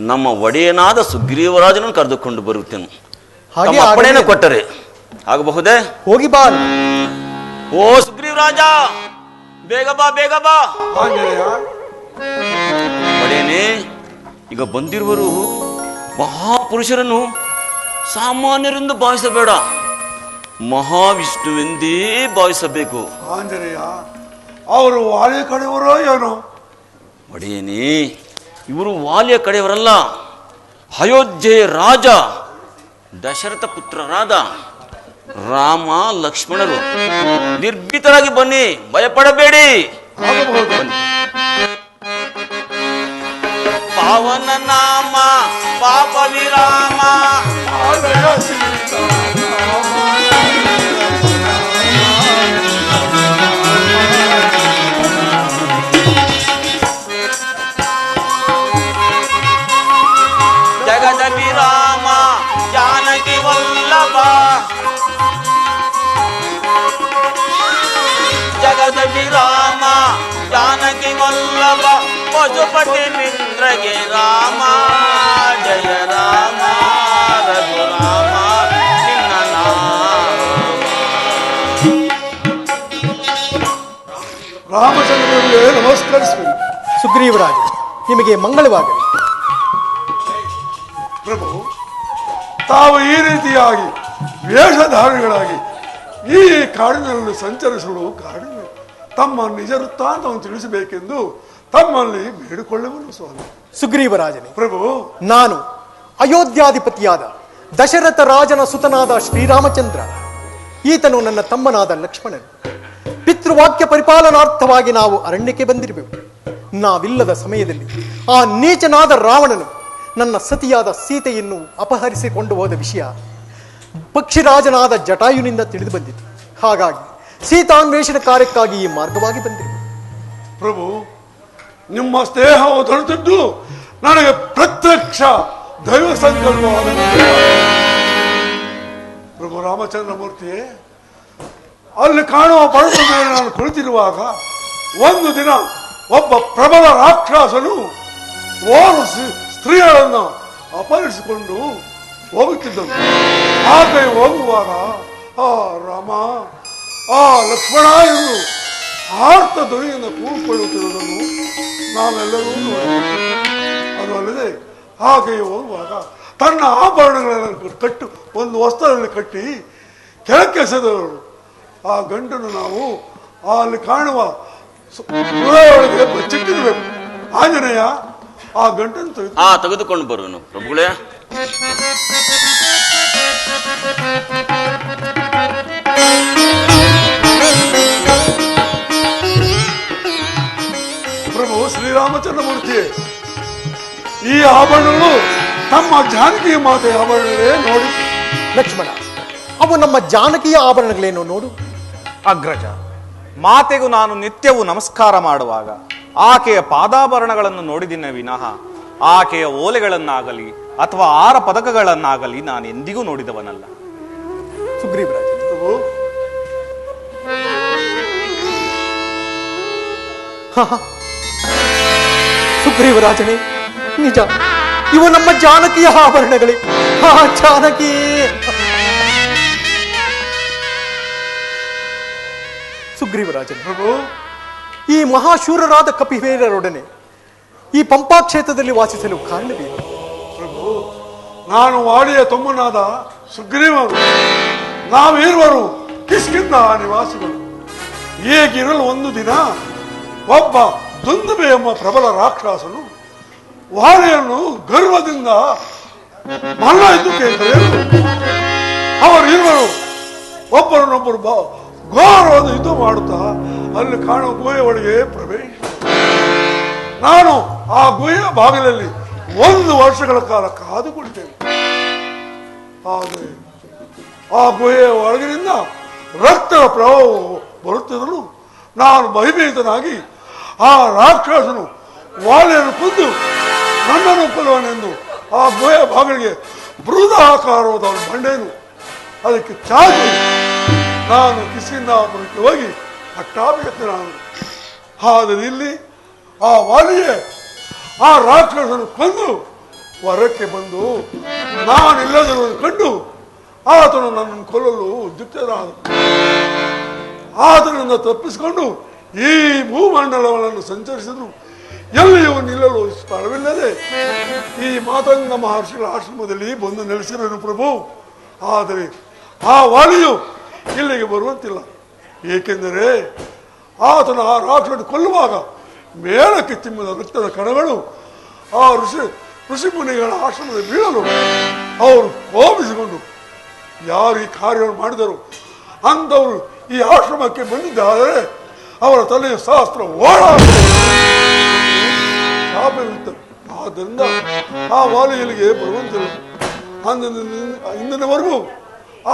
ನಮ್ಮ ಒಡೆಯನಾದ ಸುಗ್ರೀವರಾಜನನ್ನು ಕರೆದುಕೊಂಡು ಬರುತ್ತೇನೆ. ಹಾಗೆ ಅಪ್ಪಣೆಯನ್ನು ಕೊಟ್ಟರೆ ಆಗಬಹುದೇ? ಹೋಗಿ ಬಾ. ಓ ಸುಗ್ರೀವರಾಜ, ಬೇಗ ಬಾ, ಬೇಗ ಬಾ. ಒಡೆಯನೇ, ಈಗ ಬಂದಿರುವರು ಮಹಾಪುರುಷರನ್ನು ಸಾಮಾನ್ಯರೆಂದು ಭಾವಿಸಬೇಡ, ಮಹಾವಿಷ್ಣುವೆಂದೇ ಭಾವಿಸಬೇಕು. ಆಂಜನೇಯ, ಅವರು ವಾಲಿಯ ಕಡೆಯವರೋ ಏನೋ? ಒಡೆಯನೇ, ಇವರು ವಾಲಿಯ ಕಡೆಯವರಲ್ಲ, ಅಯೋಧ್ಯೆಯ ರಾಜ ದಶರಥ ಪುತ್ರರಾದ ರಾಮ ಲಕ್ಷ್ಮಣರು. ನಿರ್ಭೀತರಾಗಿ ಬನ್ನಿ, ಭಯಪಡಬೇಡಿ. ಪಾವನ ನಾಮ ಪಾಪ ವಿರಾಮ. ಜಗದ ವಿರಾಮ ಜಾನಕಿ ವಲ್ಲಭ. ಜಗದ ವಿರಾಮ ಜಾನಕಿ ವಲ್ಲಭ. ಪಶುಪತಿ ಮಿಂದ್ರಗೆ ರಾಮ. ಜಯ ರಾಮ ರಘುರಾಮ ನಿನ್ನ ನಾಮ. ರಾಮಚಂದ್ರನಿಗೆ ನಮಸ್ಕರಿಸುವೆ. ಸುಗ್ರೀವರಾಜ, ನಿಮಗೆ ಮಂಗಳವಾಗಲಿ. ಪ್ರಭು, ತಾವು ಈ ರೀತಿಯಾಗಿ ವೇಷಧಾರಿಗಳಾಗಿ ಈ ಕಾಡಿನಲ್ಲಿ ಸಂಚರಿಸಲು ಕಾಡಿನ ತಮ್ಮ ನಿಜ ವೃತ್ತಾಂತವನ್ನು ತಿಳಿಸಬೇಕೆಂದು ತಮ್ಮಲ್ಲಿ ಬೇಡಿಕೊಳ್ಳುವನು ಸ್ವಾಮಿ. ಸುಗ್ರೀವರಾಜನೇ, ಪ್ರಭು, ನಾನು ಅಯೋಧ್ಯಾಧಿಪತಿಯಾದ ದಶರಥ ರಾಜನ ಸುತನಾದ ಶ್ರೀರಾಮಚಂದ್ರ. ಈತನು ನನ್ನ ತಮ್ಮನಾದ ಲಕ್ಷ್ಮಣನು. ಪಿತೃವಾಕ್ಯ ಪರಿಪಾಲನಾರ್ಥವಾಗಿ ನಾವು ಅರಣ್ಯಕ್ಕೆ ಬಂದಿರಬೇಕು. ನಾವಿಲ್ಲದ ಸಮಯದಲ್ಲಿ ಆ ನೀಚನಾದ ರಾವಣನು ನನ್ನ ಸತಿಯಾದ ಸೀತೆಯನ್ನು ಅಪಹರಿಸಿಕೊಂಡು ಹೋದ ವಿಷಯ ಪಕ್ಷಿರಾಜನಾದ ಜಟಾಯುನಿಂದ ತಿಳಿದು ಬಂದಿತು. ಹಾಗಾಗಿ ಸೀತಾನ್ವೇಷಣ ಕಾರ್ಯಕ್ಕಾಗಿ ಈ ಮಾರ್ಗವಾಗಿ ಬಂದಿರು. ಪ್ರಭು, ನಿಮ್ಮ ಸ್ನೇಹವು ದೊರೆತಿದ್ದು ನನಗೆ ಪ್ರತ್ಯಕ್ಷ ದೈವ ಸಂಕಲ್ಪವಾದ ಪ್ರಭು ರಾಮಚಂದ್ರಮೂರ್ತಿಯೇ, ಅಲ್ಲಿ ಕಾಣುವ ಪರ್ವತದ ಮೇಲೆ ನಾನು ಕುಳಿತಿರುವಾಗ ಒಂದು ದಿನ ಒಬ್ಬ ಪ್ರಬಲ ರಾಕ್ಷಸನು ಓರ್ವ ಸ್ತ್ರೀಗಳನ್ನು ಅಪಹರಿಸಿಕೊಂಡು ಹೋಗುತ್ತಿದ್ದನು. ಆಕೆ ಹೋಗುವಾಗ ಆ ರಾಮ, ಆ ಲಕ್ಷ್ಮಣ ಎಂದು ಆರ್ತ ಧ್ವನಿಯಿಂದ ಕೂಗಿಕೊಳ್ಳುತ್ತಿರುವುದನ್ನು ನಾವೆಲ್ಲರೂ ನೋಡಿದ್ದೇವೆ. ಅದು ಅಲ್ಲದೆ ಆಕೆಯು ಹೋಗುವಾಗ ತನ್ನ ಆಭರಣಗಳನ್ನು ಕಟ್ಟು ಒಂದು ವಸ್ತ್ರದಲ್ಲಿ ಕಟ್ಟಿ ಕೆಳಕ್ಕೆ ಎಸೆದವರು. ಆ ಗಂಟನ್ನು ನಾವು ಅಲ್ಲಿ ಕಾಣುವ ಒಳಗೆ ಬಚ್ಚಿಟ್ಟಿರಬೇಕು. ಆಂಜನೇಯ, ಆ ಗಂಟನ್ನು ತೆಗೆದುಕೊಂಡು ಬರುವನು ಪ್ರಭುಗಳೇ. ಪ್ರಭು ಶ್ರೀರಾಮಚಂದ್ರಮೂರ್ತಿ, ಈ ಆಭರಣಗಳು ತಮ್ಮ ಜಾನಕಿ ಮಾತೆಯ ಆಭರಣಗಳೇ ನೋಡಿ. ಲಕ್ಷ್ಮಣ, ಅವು ನಮ್ಮ ಜಾನಕಿಯ ಆಭರಣಗಳೇನು ನೋಡು. ಅಗ್ರಜ, ಮಾತೆಗೂ ನಾನು ನಿತ್ಯವೂ ನಮಸ್ಕಾರ ಮಾಡುವಾಗ ಆಕೆಯ ಪಾದಾಭರಣಗಳನ್ನು ನೋಡಿದಿನ ವಿನಃ ಆಕೆಯ ಓಲೆಗಳನ್ನಾಗಲಿ ಅಥವಾ ಆರ ಪದಕಗಳನ್ನಾಗಲಿ ನಾನು ಎಂದಿಗೂ ನೋಡಿದವನಲ್ಲ. ಸುಗ್ರೀವರಾಜ, ಸುಗ್ರೀವರಾಜನೇ, ನಿಜ, ಇವು ನಮ್ಮ ಜಾನಕಿಯ ಆಭರಣಗಳೇ. ಜಾನಕಿ, ಸುಗ್ರೀವರಾಜನೇ, ಈ ಮಹಾಶೂರರಾದ ಕಪಿವೀರರೊಡನೆ ಈ ಪಂಪಾ ಕ್ಷೇತ್ರದಲ್ಲಿ ವಾಸಿಸಲು ಕಾರಣವೇನು? ಪ್ರಭು, ನಾನು ವಾಡಿಯ ತಮ್ಮನಾದ ಸುಗ್ರೀವರು. ನಾವಿರುವರು ಕಿಷ್ಕಿಂಧ ನಿವಾಸಿಗಳು. ಹೇಗಿರಲು ಒಂದು ದಿನ ಒಬ್ಬ ದುಂದುಬೆ ಎಂಬ ಪ್ರಬಲ ರಾಕ್ಷಸನು ವಾಲಿಯನ್ನು ಗರ್ವದಿಂದ ಮಲ್ಲ ಎಂದು ಕೇಳಿದರು. ಅವರಿರುವರು ಒಬ್ಬರನ್ನೊಬ್ಬರು ಘೋರವಾದ ಯುದ್ಧ ಮಾಡುತ್ತಾ ಅಲ್ಲಿ ಕಾಣುವ ಗುಹೆಯ ಒಳಗೆ ಪ್ರವೇಶ. ನಾನು ಆ ಗುಹೆಯ ಬಾಗಿಲಲ್ಲಿ 1 ವರ್ಷಗಳ ಕಾಲ ಕಾದು ಕುಳಿತೇನೆ. ಆದರೆ ಆ ಗುಹೆಯ ಒಳಗಿನಿಂದ ರಕ್ತದ ಪ್ರವಾಹವು ಬರುತ್ತಿರಲು ನಾನು ಭಯಭೀತನಾಗಿ ಆ ರಾಕ್ಷಸನು ವಾಲಿಯನ್ನು ಕೊಂದು ನನ್ನನ್ನು ಕೊಲ್ಲುವನೆಂದು ಆ ಗುಹೆಯ ಬಾಗಿಲಿಗೆ ಬೃಹದಾಕಾರವಾದ ಬಂಡೆಯನ್ನು ಅದಕ್ಕೆ ಚಾಚಿ ನಾನು ಕಿಷ್ಕಿಂಧಾಪುರಕ್ಕೆ ಹೋಗಿ ಪಟ್ಟಾಭಿಷೇಕನಾದನು. ಆದರೆ ಇಲ್ಲಿ ಆ ವಾಲಿಯೇ ಆ ರಾಕ್ಷಸನು ಕೊಂದು ಹೊರಕ್ಕೆ ಬಂದು ನಾನಿಲ್ಲದಿರುವುದು ಕಂಡು ಆತನು ನನ್ನನ್ನು ಕೊಲ್ಲಲು ಉದ್ಯುಕ್ತನಾದ. ಆತನಿಂದ ತಪ್ಪಿಸಿಕೊಂಡು ಈ ಭೂಮಂಡಲವನ್ನು ಸಂಚರಿಸಿದ್ರು ಎಲ್ಲಿಯೂ ನಿಲ್ಲಲು ಸ್ಥಳವಿಲ್ಲದೆ ಈ ಮಾತಂಗ ಮಹರ್ಷಿಗಳ ಆಶ್ರಮದಲ್ಲಿ ಬಂದು ನೆಲೆಸಿರುವನು ಪ್ರಭು. ಆದರೆ ಆ ವಾಲಿಯು ಇಲ್ಲಿಗೆ ಬರುವಂತಿಲ್ಲ. ಏಕೆಂದರೆ ಆತನ ಆ ರಾಕ್ಷಸ ಕೊಲ್ಲುವಾಗ ಮೇಲಕ್ಕೆ ತಿಮ್ಮಿದ ರಕ್ತದ ಕಣಗಳು ಆ ಋಷಿಮುನಿಗಳ ಆಶ್ರಮದಲ್ಲಿ ಬೀಳಲು ಅವರು ಕೋಪಿಸಿಕೊಂಡು ಯಾರು ಈ ಕಾರ್ಯವನ್ನು ಮಾಡಿದರು ಅಂಥವರು ಈ ಆಶ್ರಮಕ್ಕೆ ಬಂದಿದ್ದಾದರೆ ಅವರ ತಲೆಯ ಶಾಸ್ತ್ರ ಶಾಪವಿತ್ತು. ಆದ್ದರಿಂದ ಆ ವಾಲಿ ಇಲ್ಲಿಗೆ ಬರುವಂತಿಲ್ಲ. ಇಂದಿನವರೆಗೂ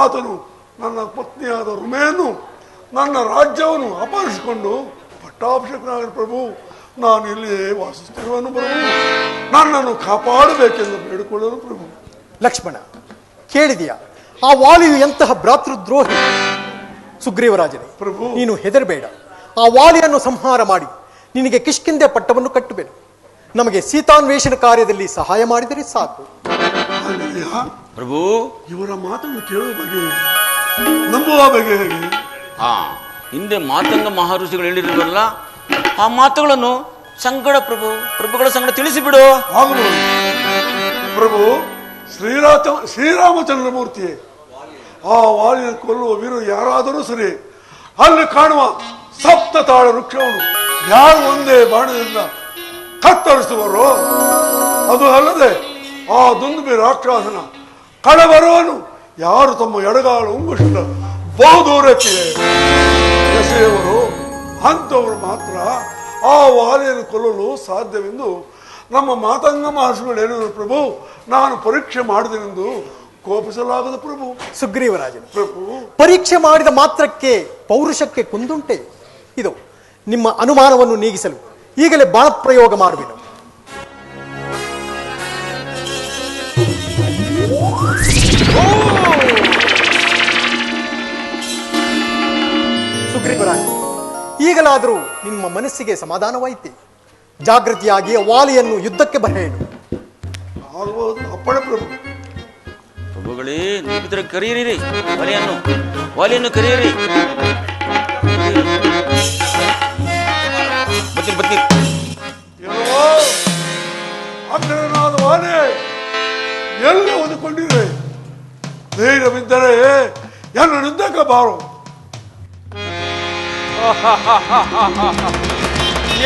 ಆತನು ನನ್ನ ಪತ್ನಿಯಾದ ರುಮೆಯನ್ನು ನನ್ನ ರಾಜ್ಯವನ್ನು ಅಪಹರಿಸಿಕೊಂಡು ಪಟ್ಟಾಭಿಷೇಕನಾಗಲಿ ಪ್ರಭು. ನಾನು ಇಲ್ಲಿಯೇ ವಾಸಿಸುತ್ತಿರುವನು ಪ್ರಭು. ನನ್ನನ್ನು ಕಾಪಾಡಬೇಕೆಂದು ಬೇಡಿಕೊಳ್ಳಲು ಪ್ರಭು. ಲಕ್ಷ್ಮಣ, ಕೇಳಿದೆಯಾ ಆ ವಾಲಿಯು ಎಂತಹ ಭ್ರಾತೃದ್ರೋಹಿ? ಸುಗ್ರೀವರಾಜನೇ ಪ್ರಭು, ನೀನು ಹೆದರಬೇಡ. ಆ ವಾಲಿಯನ್ನು ಸಂಹಾರ ಮಾಡಿ ನಿನಗೆ ಕಿಷ್ಕಿಂದೆ ಪಟ್ಟವನ್ನು ಕಟ್ಟುವೆನು. ನಮಗೆ ಸೀತಾನ್ವೇಷಣ ಕಾರ್ಯದಲ್ಲಿ ಸಹಾಯ ಮಾಡಿದರೆ ಸಾಕು. ಪ್ರಭು, ಇವರ ಮಾತನ್ನು ಕೇಳುವ ಬಗೆ ನಂಬುವ ಬಗೆ ಹೇಗೆ? ಹಿಂದೆ ಮಾತಂಗ ಮಹರ್ಷಿಗಳು ಹೇಳಿರಲ್ಲ, ಆ ಮಾತುಗಳನ್ನು ಸಂಗಡ ಪ್ರಭುಗಳ ಸಂಗಡ ತಿಳಿಸಿಬಿಡು. ಆಗಬಹುದು ಪ್ರಭು. ಶ್ರೀರಾಮಚಂದ್ರಮೂರ್ತಿಯೇ, ಆ ವಾಲಿನ ಕೊಲ್ಲುವ ವೀರು ಯಾರಾದರೂ ಸರಿ ಅಲ್ಲಿ ಕಾಣುವ ಸಪ್ತ ತಾಳ ವೃಕ್ಷವನ್ನು ಯಾರು ಒಂದೇ ಬಾಣದಿಂದ ಕತ್ತರಿಸುವರೋ ಅದು ಅಲ್ಲದೆ ಆ ದುಂದುಬಿ ರಾಕ್ಷಸನ ಕಳವರವನ್ನು ಯಾರು ತಮ್ಮ ಎಡಗಾಲ ಉಂಗುಷ್ಟ ಬಹುದೂರಕ್ಕೆ ಎಸೆಯುವರು ಅಂಥವರು ಮಾತ್ರ ಆ ವಾಲಿಯನ್ನು ಕೊಲ್ಲಲು ಸಾಧ್ಯವೆಂದು ನಮ್ಮ ಮಾತಂಗ ಮಹರ್ಷಿಗಳು ಹೇಳಿದರು ಪ್ರಭು. ನಾನು ಪರೀಕ್ಷೆ ಮಾಡಿದೆನೆಂದು ಕೋಪಿಸಲಾಗದು ಪ್ರಭು. ಸುಗ್ರೀವರಾಜನ ಪ್ರಭು, ಪರೀಕ್ಷೆ ಮಾಡಿದ ಮಾತ್ರಕ್ಕೆ ಪೌರುಷಕ್ಕೆ ಕುಂದುಂಟೆ? ಇದು ನಿಮ್ಮ ಅನುಮಾನವನ್ನು ನೀಗಿಸಲು ಈಗಲೇ ಬಾಣ ಪ್ರಯೋಗ ಮಾಡುವೆನು. ಸುಗ್ರೀವರಾಜ, ಈಗಲಾದರೂ ನಿಮ್ಮ ಮನಸ್ಸಿಗೆ ಸಮಾಧಾನವಾಯಿತೆ. ಜಾಗೃತಿಯಾಗಿ ವಾಲಿಯನ್ನು ಯುದ್ಧಕ್ಕೆ ಬರೆಯಲು ಅಪ್ಪಣೆ ಪ್ರಭು. ಪ್ರಭುಗಳೇ, ನೀವಿದ್ರೆ ಕರೆಯಿರಿ ವಾಲಿಯನ್ನು ಕರೆಯಿರಿ. ಬತ್ತಿ ಅಗ್ರನಾದ ವಾಲೆ ಎಲ್ಲ ಹೊಂದಿಕೊಂಡಿದೆ. ಧೈರ್ಯವಿದ್ದರೆ ಎಲ್ಲ ಯುದ್ಧಕ್ಕೆ ಬಾರು.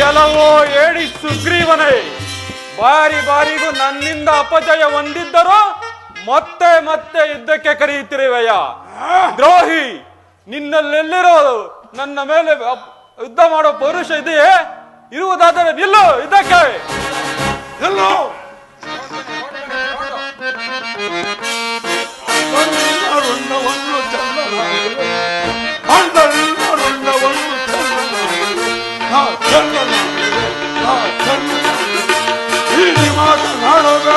ಎಲ್ಲವೋ ಹೇಳಿ ಸುಗ್ರೀವನೇ, ಬಾರಿಗೂ ನನ್ನಿಂದ ಅಪಜಯ ಹೊಂದಿದ್ದರೂ ಮತ್ತೆ ಮತ್ತೆ ಯುದ್ಧಕ್ಕೆ ಕರೆಯುತ್ತಿರುವೆಯ ದ್ರೋಹಿ. ನಿನ್ನಲ್ಲೆಲ್ಲಿರೋ ನನ್ನ ಮೇಲೆ ಯುದ್ಧ ಮಾಡೋ ಪೌರುಷ ಇದೆಯೇ? ಇರುವುದಾದರೆ ನಿಲ್ಲು ಯುದ್ಧಕ್ಕೆ. ಎಲ್ಲೋ ಮಾತನಾಡಬೇಡ.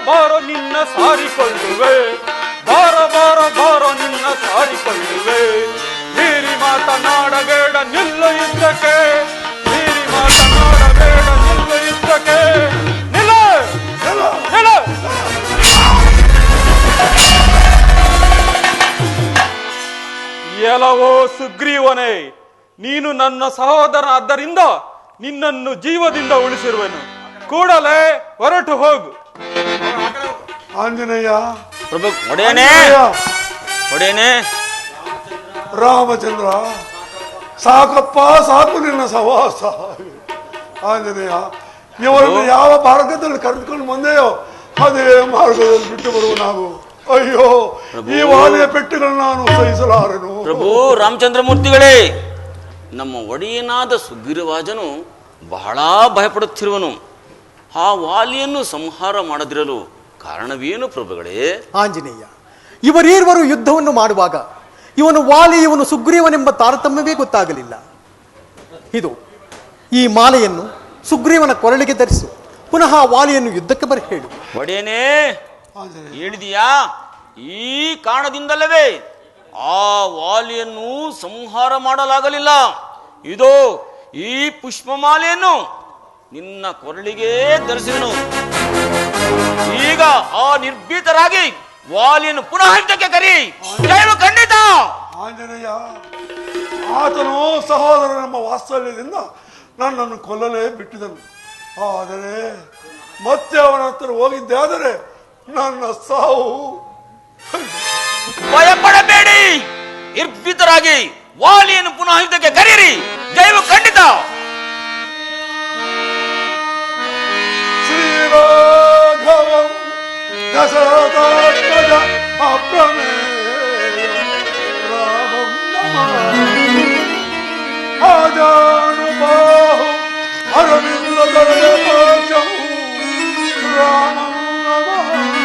ಬಾರೋ ನಿನ್ನ ಸಾರಿಕೊಳ್ಳುವೆ, ಬಾರೋ ನಿನ್ನ ಸಾರಿಕೊಳ್ಳುವೆ. ಮೀರಿ ಮಾತನಾಡಬೇಡ ನಿಲ್ಲು ಯುದ್ಧಕ್ಕೆ, ಮೀರಿ ಮಾತನಾಡಬೇಡ ನಿಲ್ಲು ಯುದ್ಧಕ್ಕೆ. ನಿಲ್ಲು ನಿಲ್ಲು. ಎಲ್ಲವೋ ಸುಗ್ರೀವನೇ, ನೀನು ನನ್ನ ಸಹೋದರ, ಆದ್ದರಿಂದ ನಿನ್ನನ್ನು ಜೀವದಿಂದ ಉಳಿಸಿರುವೆನು. ಕೂಡಲೇ ಹೊರಟು ಹೋಗು. ಆಂಜನೇಯ ಪ್ರಭು, ಒಡೆಯನೇ ರಾಮಚಂದ್ರ, ಸಾಕಪ್ಪ ಸಾಕು ನಿನ್ನ ಸವಾಸ. ಆಂಜನೇಯ, ಇವರನ್ನು ಯಾವ ಮಾರ್ಗದಲ್ಲಿ ಕರೆದುಕೊಂಡು ಬಂದೆಯೋ ಅದೇ ಮಾರ್ಗದಲ್ಲಿ ಬಿಟ್ಟು ಬರುವ ನಾವು. ಅಯ್ಯೋ, ಈ ವಾಲಿಯ ಪೆಟ್ಟುಗಳನ್ನು ನಾನು ಸಹಿಸಲಾರೆನು. ಪ್ರಭು ರಾಮಚಂದ್ರ ಮೂರ್ತಿಗಳೇ, ನಮ್ಮ ಒಡೆಯನಾದ ಸುಗ್ರೀವಾಜನು ಬಹಳ ಭಯಪಡುತ್ತಿರುವನು. ಆ ವಾಲಿಯನ್ನು ಸಂಹಾರ ಮಾಡದಿರಲು ಕಾರಣವೇನು ಪ್ರಭುಗಳೇ? ಆಂಜನೇಯ, ಇವರೀರ್ವರು ಯುದ್ಧವನ್ನು ಮಾಡುವಾಗ ಇವನು ವಾಲಿ, ಇವನು ಸುಗ್ರೀವನೆಂಬ ತಾರತಮ್ಯವೇ ಗೊತ್ತಾಗಲಿಲ್ಲ. ಇದು ಈ ಮಾಲೆಯನ್ನು ಸುಗ್ರೀವನ ಕೊರಳಿಗೆ ಧರಿಸು. ಪುನಃ ವಾಲಿಯನ್ನು ಯುದ್ಧಕ್ಕೆ ಬರ ಹೇಳು. ಒಡೆಯನೇ ಆಂಜನೇಯ ಹೇಳಿದೀಯಾ? ಈ ಕಾರಣದಿಂದಲ್ಲವೇ ಆ ವಾಲಿಯನ್ನು ಸಂಹಾರ ಮಾಡಲಾಗಲಿಲ್ಲ. ಇದು ಈ ಪುಷ್ಪಮಾಲೆಯನ್ನು ನಿನ್ನ ಕೊರಳಿಗೆ ಧರಿಸಿದನು. ಈಗ ಆ ನಿರ್ಭೀತರಾಗಿ ವಾಲಿಯನ್ನು ಪುನಃ ಯುದ್ಧಕ್ಕೆ ಕರಿ. ಜಯವು ಖಂಡಿತ. ಆಂಜನೇಯ, ಆತನು ಸಹೋದರ ನಮ್ಮ ವಾತ್ಸಲ್ಯದಿಂದ ನನ್ನನ್ನು ಕೊಲ್ಲಲೇ ಬಿಟ್ಟಿದನು. ಆದರೆ ಮತ್ತೆ ಅವನ ಹತ್ರ ಹೋಗಿದ್ದೆ ಆದರೆ ನನ್ನ ಸಾವು. ಭಯಪಡಬೇಡಿ, ನಿರ್ಭೀತರಾಗಿ ವಾಲಿಯನ್ನು ಪುನಃ ಯುದ್ಧಕ್ಕೆ ಕರೀರಿ. ಜಯವು ಖಂಡಿತ. ಶ್ರೀರಾಘವಂ ದಶರಥಾತ್ಮಜ ಅಪ್ರಮೇಯ ರಾಮಂ ನಮಾಮಿ. ಆಜಾನುಬಾಹು ಅರವಿಂದದಳಯಪಾಚಂ ರಾಮಂ ನಮಾಮಿ.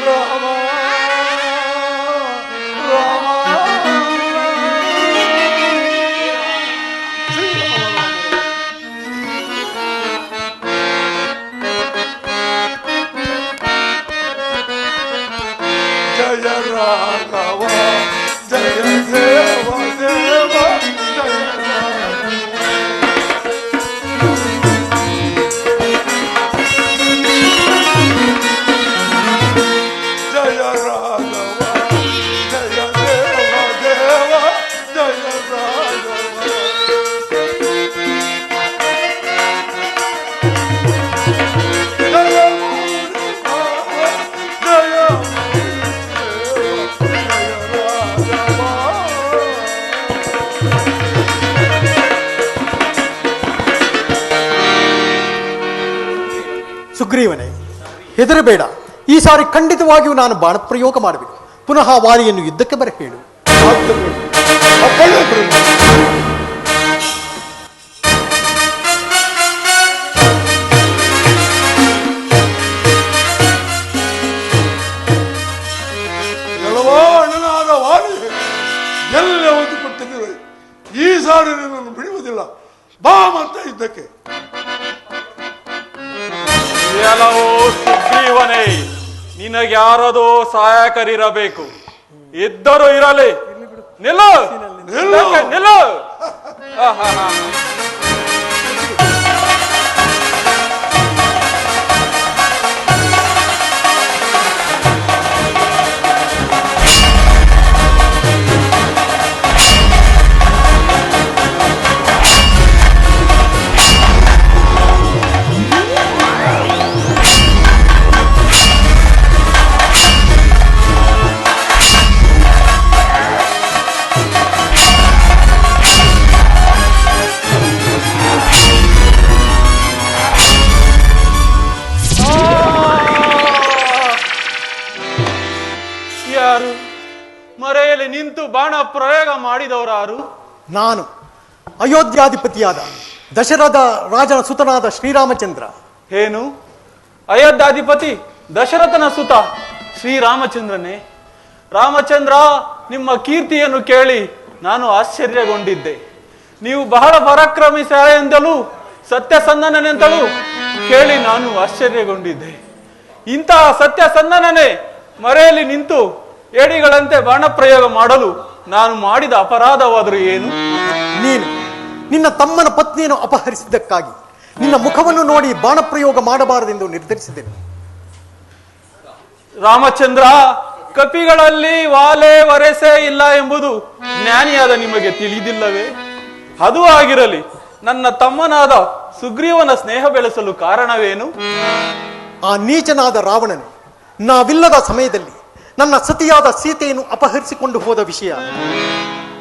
ರಾಮ ರಾಮ ಜಯ ರಾಘವ ಜಯ ದೇವ ದೇವ ಜಯ ಜಯ ರಾಘವ ಜಯ ದೇವ ದೇವ ಜಯ ರಾಘವ. ಸುಗ್ರೀವನೇ, ಹೆದರಬೇಡ. ಈ ಸಾರಿ ಖಂಡಿತವಾಗಿಯೂ ನಾನು ಬಾಣಪ್ರಯೋಗ ಮಾಡಬೇಕು. ಪುನಃ ವಾಲಿಯನ್ನು ಯುದ್ಧಕ್ಕೆ ಬರ ಹೇಳು. ಎಲ್ಲವೋ ಅಣ್ಣನಾದ ವಾಲಿ ಎಲ್ಲೇ ಹೊಂದಿಕೊಟ್ಟಿದ್ದೀವಿ. ಈ ಸಾರಿ ನನ್ನನ್ನು ಬಿಡುವುದಿಲ್ಲ. ಬಾ ಮತ್ತೆ ಯುದ್ಧಕ್ಕೆ. ಎಲ್ಲವೋ ಸುಗ್ರೀವನೇ, ನಿನಗ್ಯಾರದೋ ಸಹಾಯಕರಿರಬೇಕು. ಇದ್ದರೂ ಇರಲಿ. ನಿಲ್ಲು ನಿಲ್ಲು. ನಿಲ್ಲು. ಯಾರು ಮರೆಯಲ್ಲಿ ನಿಂತು ಬಾಣ ಪ್ರಯೋಗ ಮಾಡಿದವರಾರು? ನಾನು ಅಯೋಧ್ಯಾಧಿಪತಿಯಾದ ದಶರಥ ರಾಜನ ಸುತನಾದ ಶ್ರೀರಾಮಚಂದ್ರ. ಏನು? ಅಯೋಧ್ಯಾಧಿಪತಿ ದಶರಥನ ಸುತ ಶ್ರೀರಾಮಚಂದ್ರನೇ? ರಾಮಚಂದ್ರ, ನಿಮ್ಮ ಕೀರ್ತಿಯನ್ನು ಕೇಳಿ ನಾನು ಆಶ್ಚರ್ಯಗೊಂಡಿದ್ದೆ. ನೀವು ಬಹಳ ಪರಾಕ್ರಮಿಸಲೆಂದಲೂ ಸತ್ಯಸಂಧನೆಂತಲೂ ಕೇಳಿ ನಾನು ಆಶ್ಚರ್ಯಗೊಂಡಿದ್ದೆ. ಇಂತಹ ಸತ್ಯಸಂಧನನೇ ಮರೆಯಲ್ಲಿ ನಿಂತು ಏಡಿಗಳಂತೆ ಬಾಣಪ್ರಯೋಗ ಮಾಡಲು ನಾನು ಮಾಡಿದ ಅಪರಾಧವಾದರೂ ಏನು? ನೀನು ನಿನ್ನ ತಮ್ಮನ ಪತ್ನಿಯನ್ನು ಅಪಹರಿಸಿದ್ದಕ್ಕಾಗಿ ನಿನ್ನ ಮುಖವನ್ನು ನೋಡಿ ಬಾಣಪ್ರಯೋಗ ಮಾಡಬಾರದೆಂದು ನಿರ್ಧರಿಸಿದೆನು. ರಾಮಚಂದ್ರ, ಕಪಿಗಳಲ್ಲಿ ವಾಲೆ ವರೆಸೆ ಇಲ್ಲ ಎಂಬುದು ಜ್ಞಾನಿಯಾದ ನಿಮಗೆ ತಿಳಿದಿಲ್ಲವೇ? ಅದು ಆಗಿರಲಿ, ನನ್ನ ತಮ್ಮನಾದ ಸುಗ್ರೀವನ ಸ್ನೇಹ ಬೆಳೆಸಲು ಕಾರಣವೇನು? ಆ ನೀಚನಾದ ರಾವಣನು ನಾವಿಲ್ಲದ ಸಮಯದಲ್ಲಿ ನನ್ನ ಸತಿಯಾದ ಸೀತೆಯನ್ನು ಅಪಹರಿಸಿಕೊಂಡು ಹೋದ ವಿಷಯ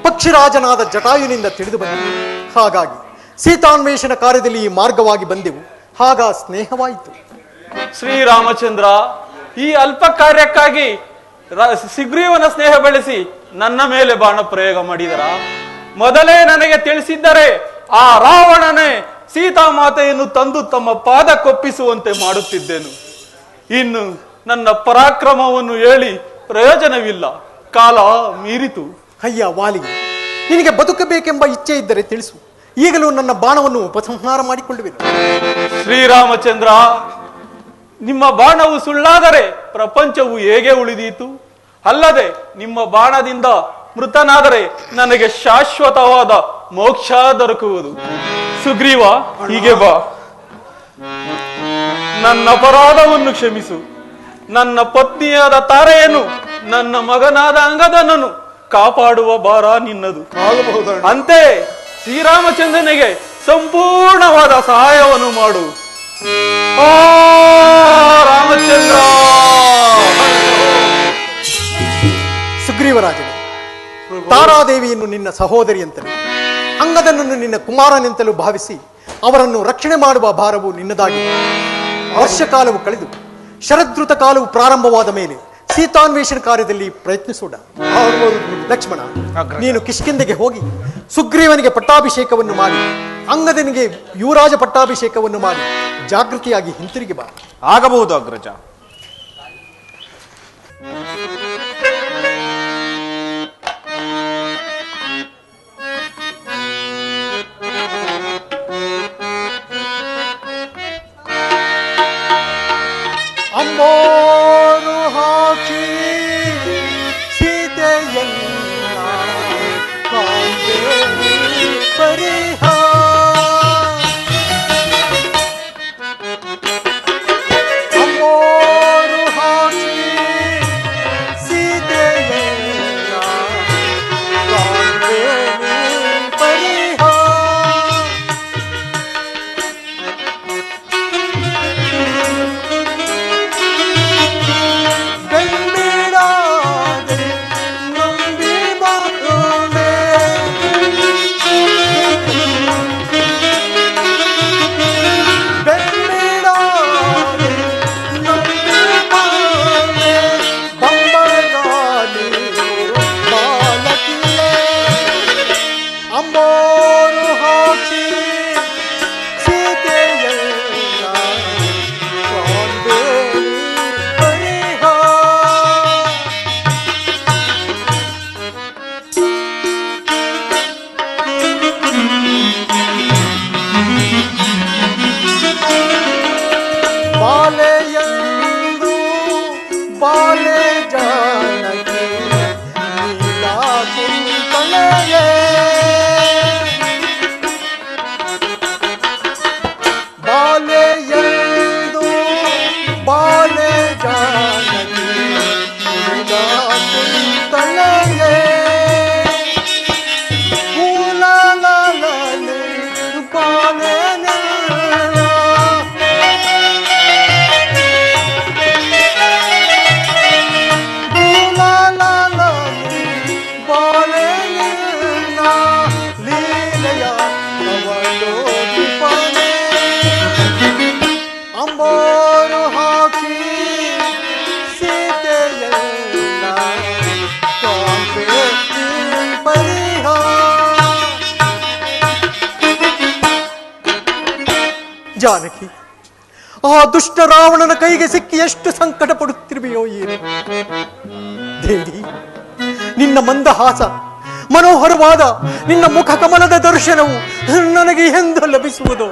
ಪಕ್ಷಿರಾಜನಾದ ಜಟಾಯುನಿಂದ ತಿಳಿದು ಬಂದಿದೆ. ಹಾಗಾಗಿ ಸೀತಾನ್ವೇಷಣ ಕಾರ್ಯದಲ್ಲಿ ಈ ಮಾರ್ಗವಾಗಿ ಬಂದೆವು. ಆಗ ಸ್ನೇಹವಾಯಿತು. ಶ್ರೀರಾಮಚಂದ್ರ, ಈ ಅಲ್ಪ ಕಾರ್ಯಕ್ಕಾಗಿ ಸುಗ್ರೀವನ ಸ್ನೇಹ ಬೆಳೆಸಿ ನನ್ನ ಮೇಲೆ ಬಾಣ ಪ್ರಯೋಗ ಮಾಡಿದರ? ಮೊದಲೇ ನನಗೆ ತಿಳಿಸಿದ್ದರೆ ಆ ರಾವಣನೇ ಸೀತಾಮಾತೆಯನ್ನು ತಂದು ತಮ್ಮ ಪಾದ ಕೊಪ್ಪಿಸುವಂತೆ ಮಾಡುತ್ತಿದ್ದೆನು. ಇನ್ನು ನನ್ನ ಪರಾಕ್ರಮವನ್ನು ಹೇಳಿ ಪ್ರಯೋಜನವಿಲ್ಲ, ಕಾಲ ಮೀರಿತು. ಅಯ್ಯ ವಾಲಿಗೆ, ನಿನಗೆ ಬದುಕಬೇಕೆಂಬ ಇಚ್ಛೆ ಇದ್ದರೆ ತಿಳಿಸು. ಈಗಲೂ ನನ್ನ ಬಾಣವನ್ನು ಉಪಸಂಹಾರ ಮಾಡಿಕೊಳ್ಳುವೆನು. ಶ್ರೀರಾಮಚಂದ್ರ, ನಿಮ್ಮ ಬಾಣವು ಸುಳ್ಳಾದರೆ ಪ್ರಪಂಚವು ಹೇಗೆ ಉಳಿದೀತು? ಅಲ್ಲದೆ ನಿಮ್ಮ ಬಾಣದಿಂದ ಮೃತನಾದರೆ ನನಗೆ ಶಾಶ್ವತವಾದ ಮೋಕ್ಷ ದೊರಕುವುದು. ಸುಗ್ರೀವ, ಹೀಗೆ ಬಾ. ನನ್ನ ಅಪರಾಧವನ್ನು ಕ್ಷಮಿಸು. ನನ್ನ ಪತ್ನಿಯಾದ ತಾರೆಯನ್ನು, ನನ್ನ ಮಗನಾದ ಅಂಗದನನ್ನು ಕಾಪಾಡುವ ಭಾರ ನಿನ್ನದು. ಆಗಬಹುದಣ್ಣ. ಅಂತೆ ಶ್ರೀರಾಮಚಂದ್ರನಿಗೆ ಸಂಪೂರ್ಣವಾದ ಸಹಾಯವನ್ನು ಮಾಡು. ಓ ರಾಮಚಂದ್ರ. ಸುಗ್ರೀವರಾಜನೇ, ತಾರಾದೇವಿಯನ್ನು ನಿನ್ನ ಸಹೋದರಿಯಂತಲೂ ಅಂಗದನನ್ನು ನಿನ್ನ ಕುಮಾರನೆಂತಲೂ ಭಾವಿಸಿ ಅವರನ್ನು ರಕ್ಷಣೆ ಮಾಡುವ ಭಾರವು ನಿನ್ನದಾಗಿದೆ. ವರ್ಷಕಾಲವು ಕಳೆದು ಶರದೃತ ಕಾಲವು ಪ್ರಾರಂಭವಾದ ಮೇಲೆ ಸೀತಾನ್ವೇಷಣ ಕಾರ್ಯದಲ್ಲಿ ಪ್ರಯತ್ನಿಸೋಣ. ಲಕ್ಷ್ಮಣ, ನೀನು ಕಿಷ್ಕಿಂಧೆಗೆ ಹೋಗಿ ಸುಗ್ರೀವನಿಗೆ ಪಟ್ಟಾಭಿಷೇಕವನ್ನು ಮಾಡಿ ಅಂಗದನಿಗೆ ಯುವರಾಜ ಪಟ್ಟಾಭಿಷೇಕವನ್ನು ಮಾಡಿ ಜಾಗೃತಿಯಾಗಿ ಹಿಂತಿರುಗಿ ಬಾ. ಆಗಬಹುದು ಅಗ್ರಜ. ಅಂಬೋರು ಹಾಕಿ ಸೀತೆಯನ್ನ ಕಾಂಬೆ ಪರಿಹ ಅಂಬೋರು ಹಾಕಿ ಸೀತೆಯನ್ನ ಕಾಂಬೆ ಪರಿಹ ಗಂಬಿಡಾದೆ ನಂಬಿ ಬಾಳೆ ಗಂಬಿಡಾದೆ ನಂಬಿ ಬಾಳೆ ಬಂಬಗಾಲಿ ಬಾಲಕಿಲೆ ಅಂಬೋರು ಹಾಕಿ ಸೀತೆಯನ್ನ ಕಾಂಬೆ ಪರಿಹ ಬಾಲೆಯಂದು ಬಾಲೆ ಜಾನಕಿ ನೀಲಾ ಕುಂತಳೆಯೇ ಬಾಲೆಯಂದು ಬಾಲೆ ಜಾನಕಿ ನೀಲಾ ಕುಂತಳೆಯೇ ಕೂಲಾಲನೆ ಬಾಲೆನ ಲೀಲೆಯ ಅವಲೋಕಿಪನೆ ಅಂಬೋರು ಹಾಕಿ ಸೀತೆಯನ್ನ ಕಾಂಬೆ ಪರಿಹ ಜಾನಕಿ, ಆ ದುಷ್ಟ ರಾವಣನ ಕೈಗೆ ಸಿಕ್ಕಿ ಎಷ್ಟು ಸಂಕಟ ಪಡುತ್ತಿರುವೆಯೋ ಏನು. ದೇವಿ, ನಿನ್ನ ಮಂದಹಾಸ ಮನೋಹರವಾದ ನಿನ್ನ ಮುಖ ಕಮಲದ ದರ್ಶನವು ನನಗೆ ಎಂದು ಲಭಿಸುವುದು,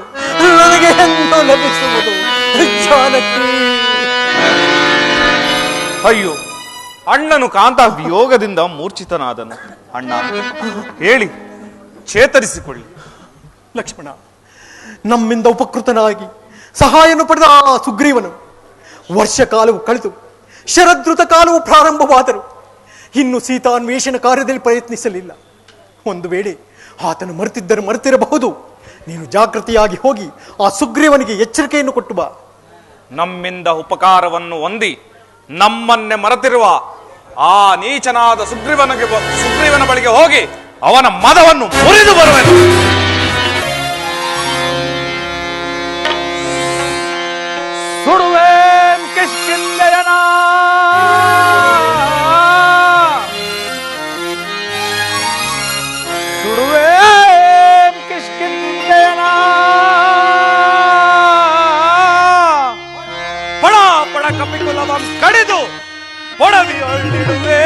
ನನಗೆ ಎಂದು ಲಭಿಸುವುದು ಜಾನಕಿ. ಅಯ್ಯೋ, ಅಣ್ಣನು ಕಾಂತ ವಿಯೋಗದಿಂದ ಮೂರ್ಛಿತನಾದನು. ಅಣ್ಣ, ಹೇಳಿ ಚೇತರಿಸಿಕೊಳ್ಳಿ. ಲಕ್ಷ್ಮಣ, ನಮ್ಮಿಂದ ಉಪಕೃತನಾಗಿ ಸಹಾಯವನ್ನು ಪಡೆದ ಆ ಸುಗ್ರೀವನು ವರ್ಷ ಕಾಲವು ಕಳೆದು ಶರದೃತ ಕಾಲವು ಪ್ರಾರಂಭವಾದರು ಇನ್ನು ಸೀತಾನ್ವೇಷಣ ಕಾರ್ಯದಲ್ಲಿ ಪ್ರಯತ್ನಿಸಲಿಲ್ಲ. ಒಂದು ವೇಳೆ ಆತನು ಮರೆತಿದ್ದರೆ ಮರೆತಿರಬಹುದು. ನೀನು ಜಾಗೃತಿಯಾಗಿ ಹೋಗಿ ಆ ಸುಗ್ರೀವನಿಗೆ ಎಚ್ಚರಿಕೆಯನ್ನು ಕೊಟ್ಟು ಬಾ. ನಮ್ಮಿಂದ ಉಪಕಾರವನ್ನು ಹೊಂದಿ ನಮ್ಮನ್ನೇ ಮರೆತಿರುವ ಆ ನೀಚನಾದ ಸುಗ್ರೀವನ ಬಳಿಗೆ ಹೋಗಿ ಅವನ ಮದವನ್ನು ಮುರಿದು ಬರುವೆನು. ಸುಡುವೇಂ ಕಿಷ್ಕಿಂಧೆಯನ ಸುಡುವೇಂ ಕಿಷ್ಕಿಂಧೆಯನ ಪಡ ಪಡ ಕಪಿಕುಲವಂ ಕಡಿದು ಪೊಡವಿಯೊಳ್ಳಿಡುವೆ.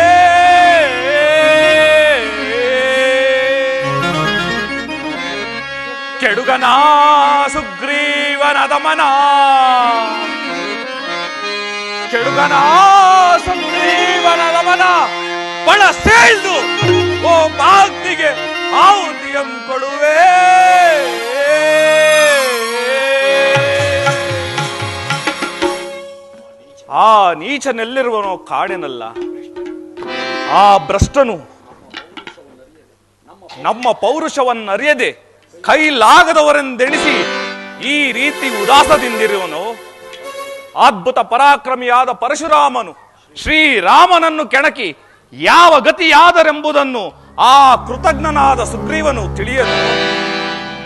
ಕೆಡುಗನ ಸುಗ್ರೀವನ ದಮನ, ಕೆಡುಗನ ಸುಗ್ರೀವನ ದಮನ ಬಳ ಸೇಳ್ದು ಓ ಭಕ್ತಿಗೆ ಆಹುತಿಯಂ ಕೊಡುವೆ. ಆ ನೀಚನೆಲ್ಲಿರುವನೋ ಕಾಡಿನಲ್ಲ, ಆ ಭ್ರಷ್ಟನು ನಮ್ಮ ಪೌರುಷವನ್ನರಿಯದೆ ಕೈಲಾಗದವರೆಂದೆಣಿಸಿ ಈ ರೀತಿ ಉದಾಸದಿಂದಿರುವನು. ಅದ್ಭುತ ಪರಾಕ್ರಮಿಯಾದ ಪರಶುರಾಮನು ಶ್ರೀರಾಮನನ್ನು ಕೆಣಕಿ ಯಾವ ಗತಿಯಾದರೆಂಬುದನ್ನು ಆ ಕೃತಜ್ಞನಾದ ಸುಗ್ರೀವನು ತಿಳಿಯನು.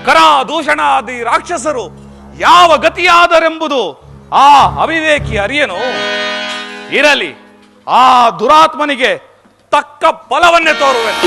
ಕರಾದೂಷಣಾದಿ ರಾಕ್ಷಸರು ಯಾವ ಗತಿಯಾದರೆಂಬುದು ಆ ಅವಿವೇಕಿ ಅರಿಯನು. ಇರಲಿ, ಆ ದುರಾತ್ಮನಿಗೆ ತಕ್ಕ ಫಲವನ್ನೇ ತೋರುವೆನು.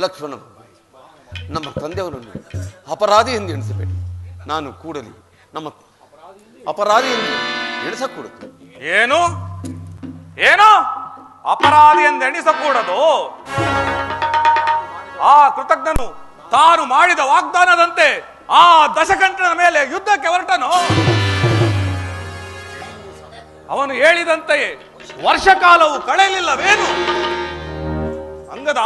ಲಕ್ಷ್ಮಣ, ನಮ್ಮ ತಂದೆಯವರನ್ನು ಅಪರಾಧಿ ಎಂದು ಎಣಿಸಬೇಡಿ. ನಾನು ಕೂಡಲಿ ನಮ್ಮ ಅಪರಾಧಿ ಎಂದು ಎಣಿಸಕೂಡದು. ಏನು ಏನು ಅಪರಾಧಿ ಎಂದು ಎಣಿಸಕೂಡದು? ಆ ಕೃತಜ್ಞನು ತಾನು ಮಾಡಿದ ವಾಗ್ದಾನದಂತೆ ಆ ದಶಕಂಠನ ಮೇಲೆ ಯುದ್ಧಕ್ಕೆ ಹೊರಟನು. ಅವನು ಹೇಳಿದಂತೆಯೇ ವರ್ಷ ಕಾಲವು ಕಳೆಯಲಿಲ್ಲವೇನು? ಅಂಗದ,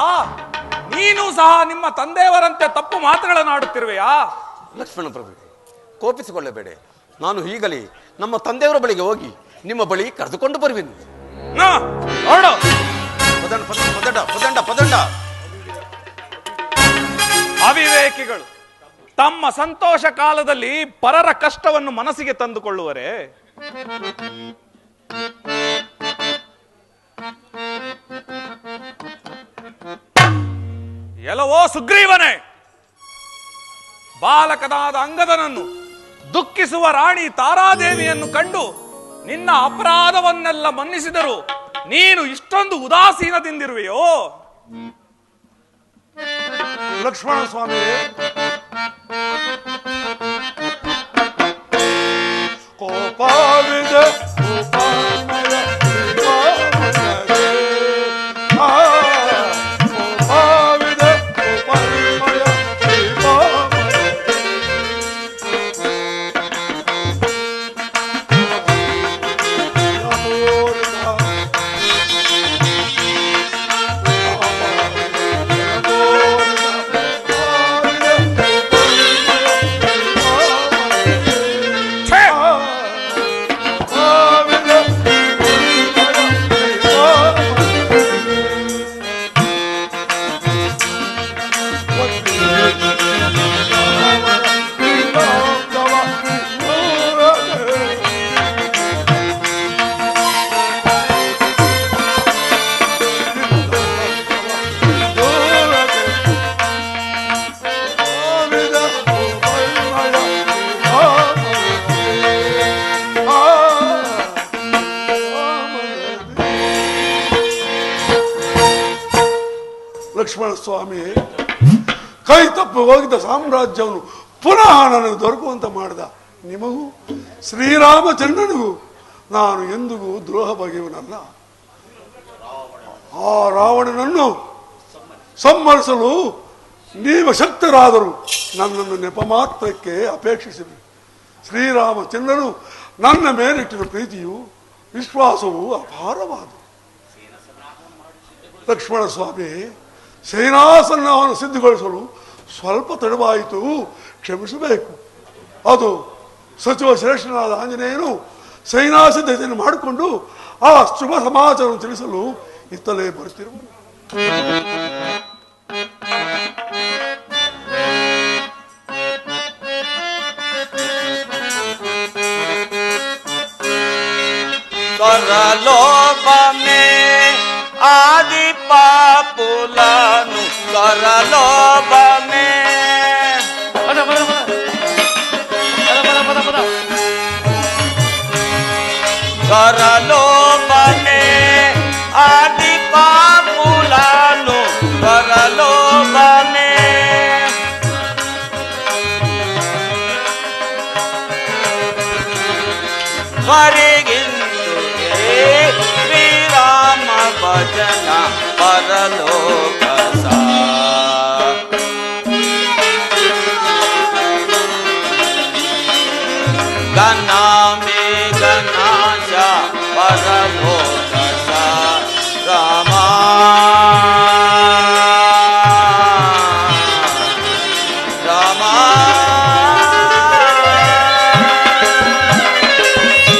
ನೀನು ಸಹ ನಿಮ್ಮ ತಂದೆಯವರಂತೆ ತಪ್ಪು ಮಾತುಗಳನ್ನಾಡುತ್ತಿರುವೆಯಾ? ಲಕ್ಷ್ಮಣ ಪ್ರಭು, ಕೋಪಿಸಿಕೊಳ್ಳಬೇಡಿ. ನಾನು ಈಗಲೇ ನಮ್ಮ ತಂದೆಯವರ ಬಳಿಗೆ ಹೋಗಿ ನಿಮ್ಮ ಬಳಿ ಕರೆದುಕೊಂಡು ಬರುವೆನು. ಅವಿವೇಕಿಗಳು ತಮ್ಮ ಸಂತೋಷ ಕಾಲದಲ್ಲಿ ಪರರ ಕಷ್ಟವನ್ನು ಮನಸ್ಸಿಗೆ ತಂದುಕೊಳ್ಳುವರೆ. ಎಲ್ಲವೋ ಸುಗ್ರೀವನೇ, ಬಾಲಕನಾದ ಅಂಗದನನ್ನು ದುಃಖಿಸುವ ರಾಣಿ ತಾರಾದೇವಿಯನ್ನು ಕಂಡು ನಿನ್ನ ಅಪರಾಧವನ್ನೆಲ್ಲ ಮನ್ನಿಸಿದರು ನೀನು ಇಷ್ಟೊಂದು ಉದಾಸೀನದಿಂದಿರುವೆಯೋ? ಲಕ್ಷ್ಮಣ ಸ್ವಾಮಿ, ಕೋಪವಿದೆ ಲಕ್ಷ್ಮಣ ಸ್ವಾಮಿ, ಕೈ ತಪ್ಪಿ ಹೋಗಿದ್ದ ಸಾಮ್ರಾಜ್ಯವನ್ನು ಪುನಃ ನನಗೆ ದೊರಕುವಂತ ಮಾಡಿದ ನಿಮಗೂ ಶ್ರೀರಾಮಚಂದ್ರನಿಗೂ ನಾನು ಎಂದಿಗೂ ದ್ರೋಹ ಬಗೆಯವನಲ್ಲ. ಆ ರಾವಣನನ್ನು ಸಂಹರಿಸಲು ನೀವು ಶಕ್ತರಾದರೂ ನನ್ನನ್ನು ನೆಪ ಮಾತ್ರಕ್ಕೆ ಅಪೇಕ್ಷಿಸಿರಿ. ಶ್ರೀರಾಮಚಂದ್ರನು ನನ್ನ ಮೇಲಿಟ್ಟಿರುವ ಪ್ರೀತಿಯು ವಿಶ್ವಾಸವು ಅಪಾರವಾದ. ಲಕ್ಷ್ಮಣ ಸ್ವಾಮಿ, ಸೇನಾಸನ್ನವನ್ನು ಸಿದ್ಧಗೊಳಿಸಲು ಸ್ವಲ್ಪ ತಡವಾಯಿತು, ಕ್ಷಮಿಸಬೇಕು. ಅದು ಸಚಿವ ಶ್ರೇಷ್ಠನಾದ ಆಂಜನೇಯನು ಸೇನಾ ಸಿದ್ಧತೆಯನ್ನು ಮಾಡಿಕೊಂಡು ಆ ಶುಭ ಸಮಾಚಾರವನ್ನು ತಿಳಿಸಲು ಇತ್ತಲೇ ಬರುತ್ತಿರುವನು. करलोभ में आदि पापुलानु करलोभ में करलोभ में आदि पापुलानु करलोभ में मरेगिंदु श्री राम भजना परलोक सा गना में गनाशा परलोक सा रामा रामा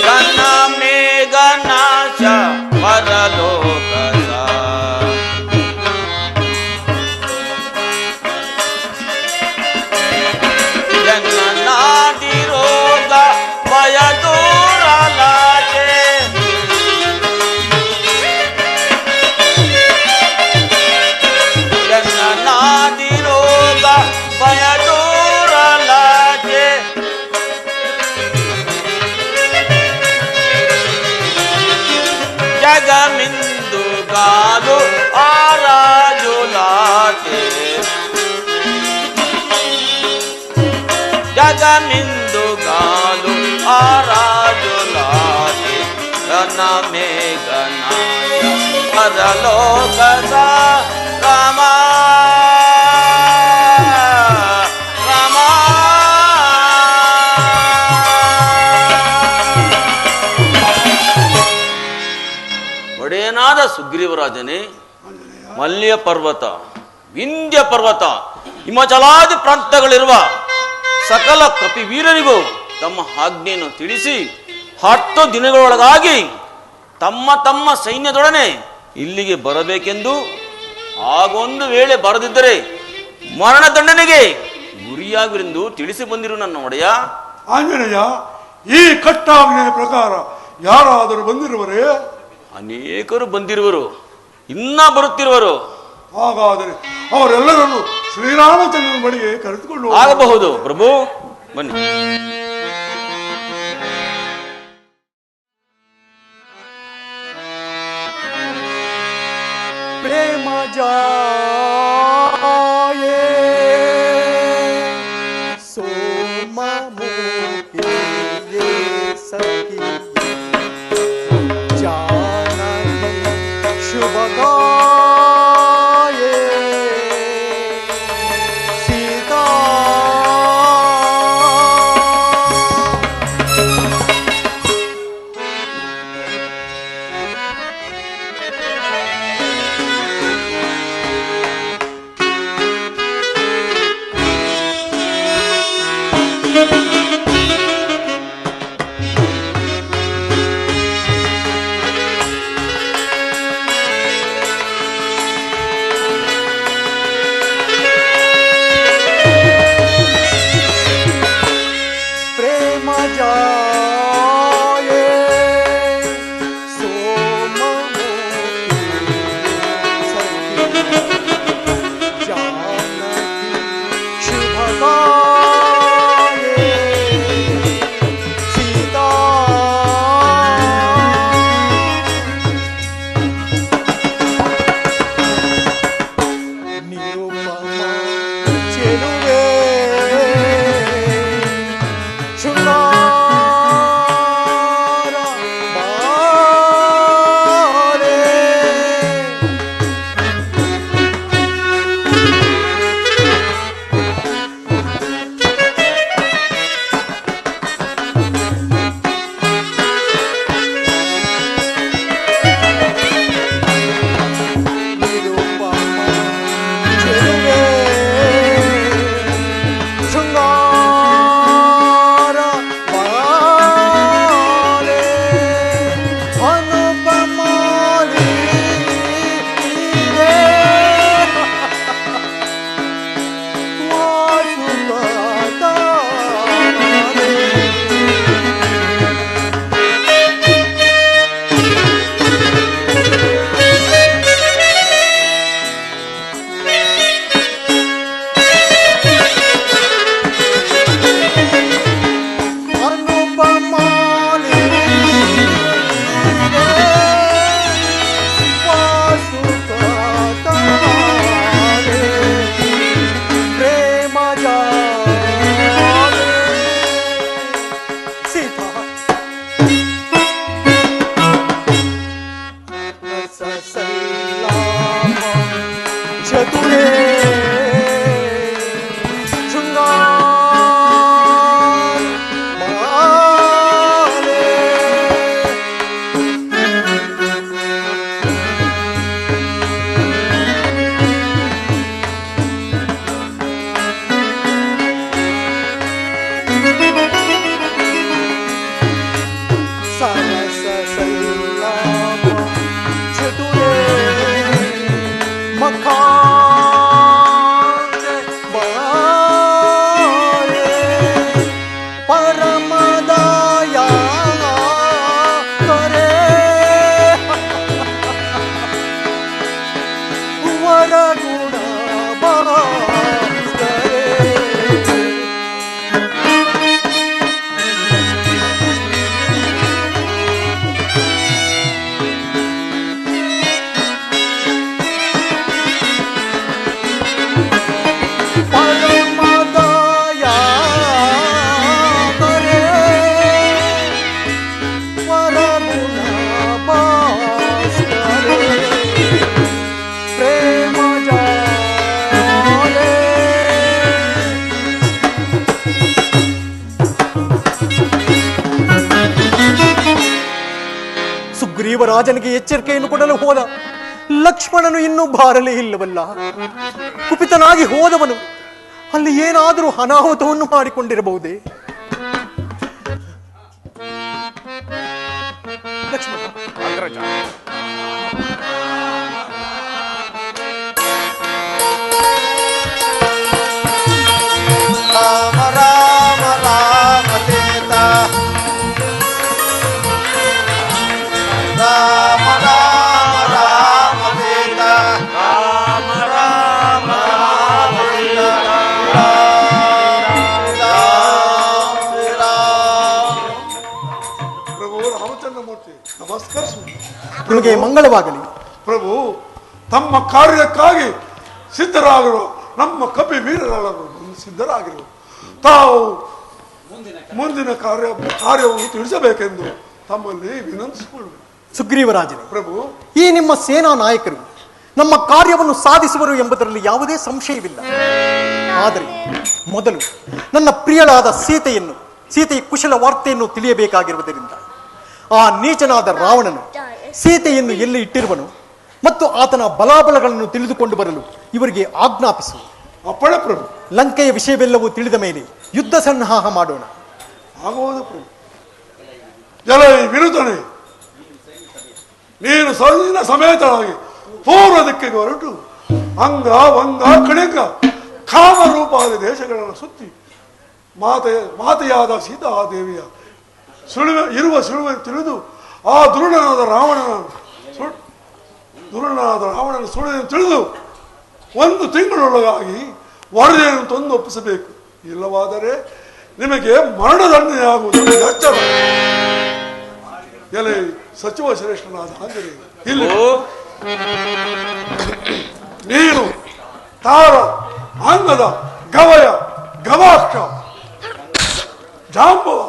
गना में गनाशा परलोक सा जन्मनादि रोग भय दूर लागे जन्मनादि रोग भय दूर लागे जगमिंदु गालु आराजुलाते जगमिंदु गालु आराजुलाते गना में गनाय परलोक सा रामा रामा ಒಡೆಯನಾದ ಸುಗ್ರೀವರಾಜನೇ, ಮಲ್ಯ ಪರ್ವತ, ವಿಂಧ್ಯ ಪರ್ವತ, ಹಿಮಾಚಲಾದಿ ಪ್ರಾಂತಗಳಿರುವ ಸಕಲ ಕಪಿವೀರರಿಗೂ ತಮ್ಮ ಆಜ್ಞೆಯನ್ನು ತಿಳಿಸಿ 10 ದಿನಗಳೊಳಗಾಗಿ ತಮ್ಮ ತಮ್ಮ ಸೈನ್ಯದೊಡನೆ ಇಲ್ಲಿಗೆ ಬರಬೇಕೆಂದು, ಆಗೊಂದು ವೇಳೆ ಬರದಿದ್ದರೆ ಮರಣದಂಡನೆಗೆ ಗುರಿಯಾಗಿರೆಂದು ತಿಳಿಸಿ ಬಂದಿರು ನನ್ನ ಒಡೆಯ. ಆಂಜನೇಯ, ಈ ಕಟ್ಟಾಜ್ಞೆಯ ಪ್ರಕಾರ ಯಾರಾದರೂ ಬಂದಿರುವರೇ? ಅನೇಕರು ಬಂದಿರುವರು, ಇನ್ನ ಬರುತ್ತಿರುವರು. ಹಾಗಾದರೆ ಅವರೆಲ್ಲರನ್ನು ಶ್ರೀರಾಮಚಂದ್ರನ ಬಳಿಗೆ ಕರೆದುಕೊಂಡು ಆಗಬಹುದು ಪ್ರಭು, ಬನ್ನಿ. प्रेम जाए सोम मोहे सखी जानकी शुभ गाये सीता ಸುಗ್ರೀವರಾಜನಿಗೆ ಎಚ್ಚರಿಕೆಯನ್ನು ಕೊಡಲು ಹೋದ ಲಕ್ಷ್ಮಣನು ಇನ್ನೂ ಬಾರಲೇ ಇಲ್ಲವಲ್ಲ. ಕುಪಿತನಾಗಿ ಹೋದವನು ಅಲ್ಲಿ ಏನಾದರೂ ಅನಾಹುತವನ್ನು ಮಾಡಿಕೊಂಡಿರಬಹುದೇ? ಲಕ್ಷ್ಮಣ, ಅಗ್ರಜ. ರಾಮ ರಾಮ ರಾಮ ಸೀತಾ ರಾಮ ರಾಮ ರಾಮ ಸೀತಾ ರಾಮ ರಾಮ ರಾಮ ಸೀತಾ ಪ್ರಭು ರಾಮಚಂದ್ರಮೂರ್ತಿ ನಮಸ್ಕರಿಸಿ. ನಿಮಗೆ ಮಂಗಳವಾಗಲಿ. ಪ್ರಭು, ತಮ್ಮ ಕಾರ್ಯಕ್ಕಾಗಿ ಸಿದ್ಧರಾಗಿರುವ ನಮ್ಮ ಕಪಿ ವೀರರೆಲ್ಲರೂ ಸಿದ್ಧರಾಗಿರುವ ತಾವು ಮುಂದಿನ ಕಾರ್ಯವನ್ನು ತಿಳಿಸಬೇಕೆಂದು ತಮ್ಮಲ್ಲಿ ವಿನಂತಿಸಿಕೊಳ್ಳಬೇಕು. ಸುಗ್ರೀವರಾಜನೇ, ಪ್ರಭು, ಈ ನಿಮ್ಮ ಸೇನಾ ನಾಯಕರು ನಮ್ಮ ಕಾರ್ಯವನ್ನು ಸಾಧಿಸುವರು ಎಂಬುದರಲ್ಲಿ ಯಾವುದೇ ಸಂಶಯವಿಲ್ಲ. ಆದರೆ ಮೊದಲು ನನ್ನ ಪ್ರಿಯಳಾದ ಸೀತೆಯ ಕುಶಲ ವಾರ್ತೆಯನ್ನು ತಿಳಿಯಬೇಕಾಗಿರುವುದರಿಂದ ಆ ನೀಚನಾದ ರಾವಣನು ಸೀತೆಯನ್ನು ಎಲ್ಲಿ ಇಟ್ಟಿರುವನು ಮತ್ತು ಆತನ ಬಲಾಬಲಗಳನ್ನು ತಿಳಿದುಕೊಂಡು ಬರಲು ಇವರಿಗೆ ಆಜ್ಞಾಪಿಸು. ಅಪ್ಪಣೆ ಪ್ರಭು. ಲಂಕೆಯ ವಿಷಯವೆಲ್ಲವೂ ತಿಳಿದ ಮೇಲೆ ಯುದ್ಧ ಸನ್ನಾಹ ಮಾಡೋಣ. ಆಗುವುದು ಪ್ರಭು. ಜಲ ವಿರುದ್ಧನೇ ನೀನು ಸೈನ್ಯ ಸಮೇತರಾಗಿ ಪೂರ್ವ ದಿಕ್ಕಿಗೆ ಹೊರಟು ಅಂಗ ವಂಗ ಕಣಿಕ ಕಾಮರೂಪಾದ ದೇಶಗಳನ್ನು ಸುತ್ತಿ ಮಾತೆಯಾದ ಸೀತಾದೇವಿಯ ಸುಳುವೆ ತಿಳಿದು ಆ ದುರುಳನಾದ ರಾವಣನ ಸುಳಿವನ್ನು ತಿಳಿದು 1 ತಿಂಗಳೊಳಗಾಗಿ ವರದಿಯನ್ನು ತಂದು ಒಪ್ಪಿಸಬೇಕು. ಇಲ್ಲವಾದರೆ ನಿಮಗೆ ಮರಣದಂಡನೆಯಾಗುವುದು ಎಚ್ಚರ. ಎಲೆ ಸಚಿವ ಶ್ರೇಷ್ಠನಾದ ಆಂಜನೇಯ, ಇಲ್ಲಿ ನೀನು ತಾರ ಅಂಗದ ಗವಯ ಗವಾಕ್ಷ ಜಾಂಬವ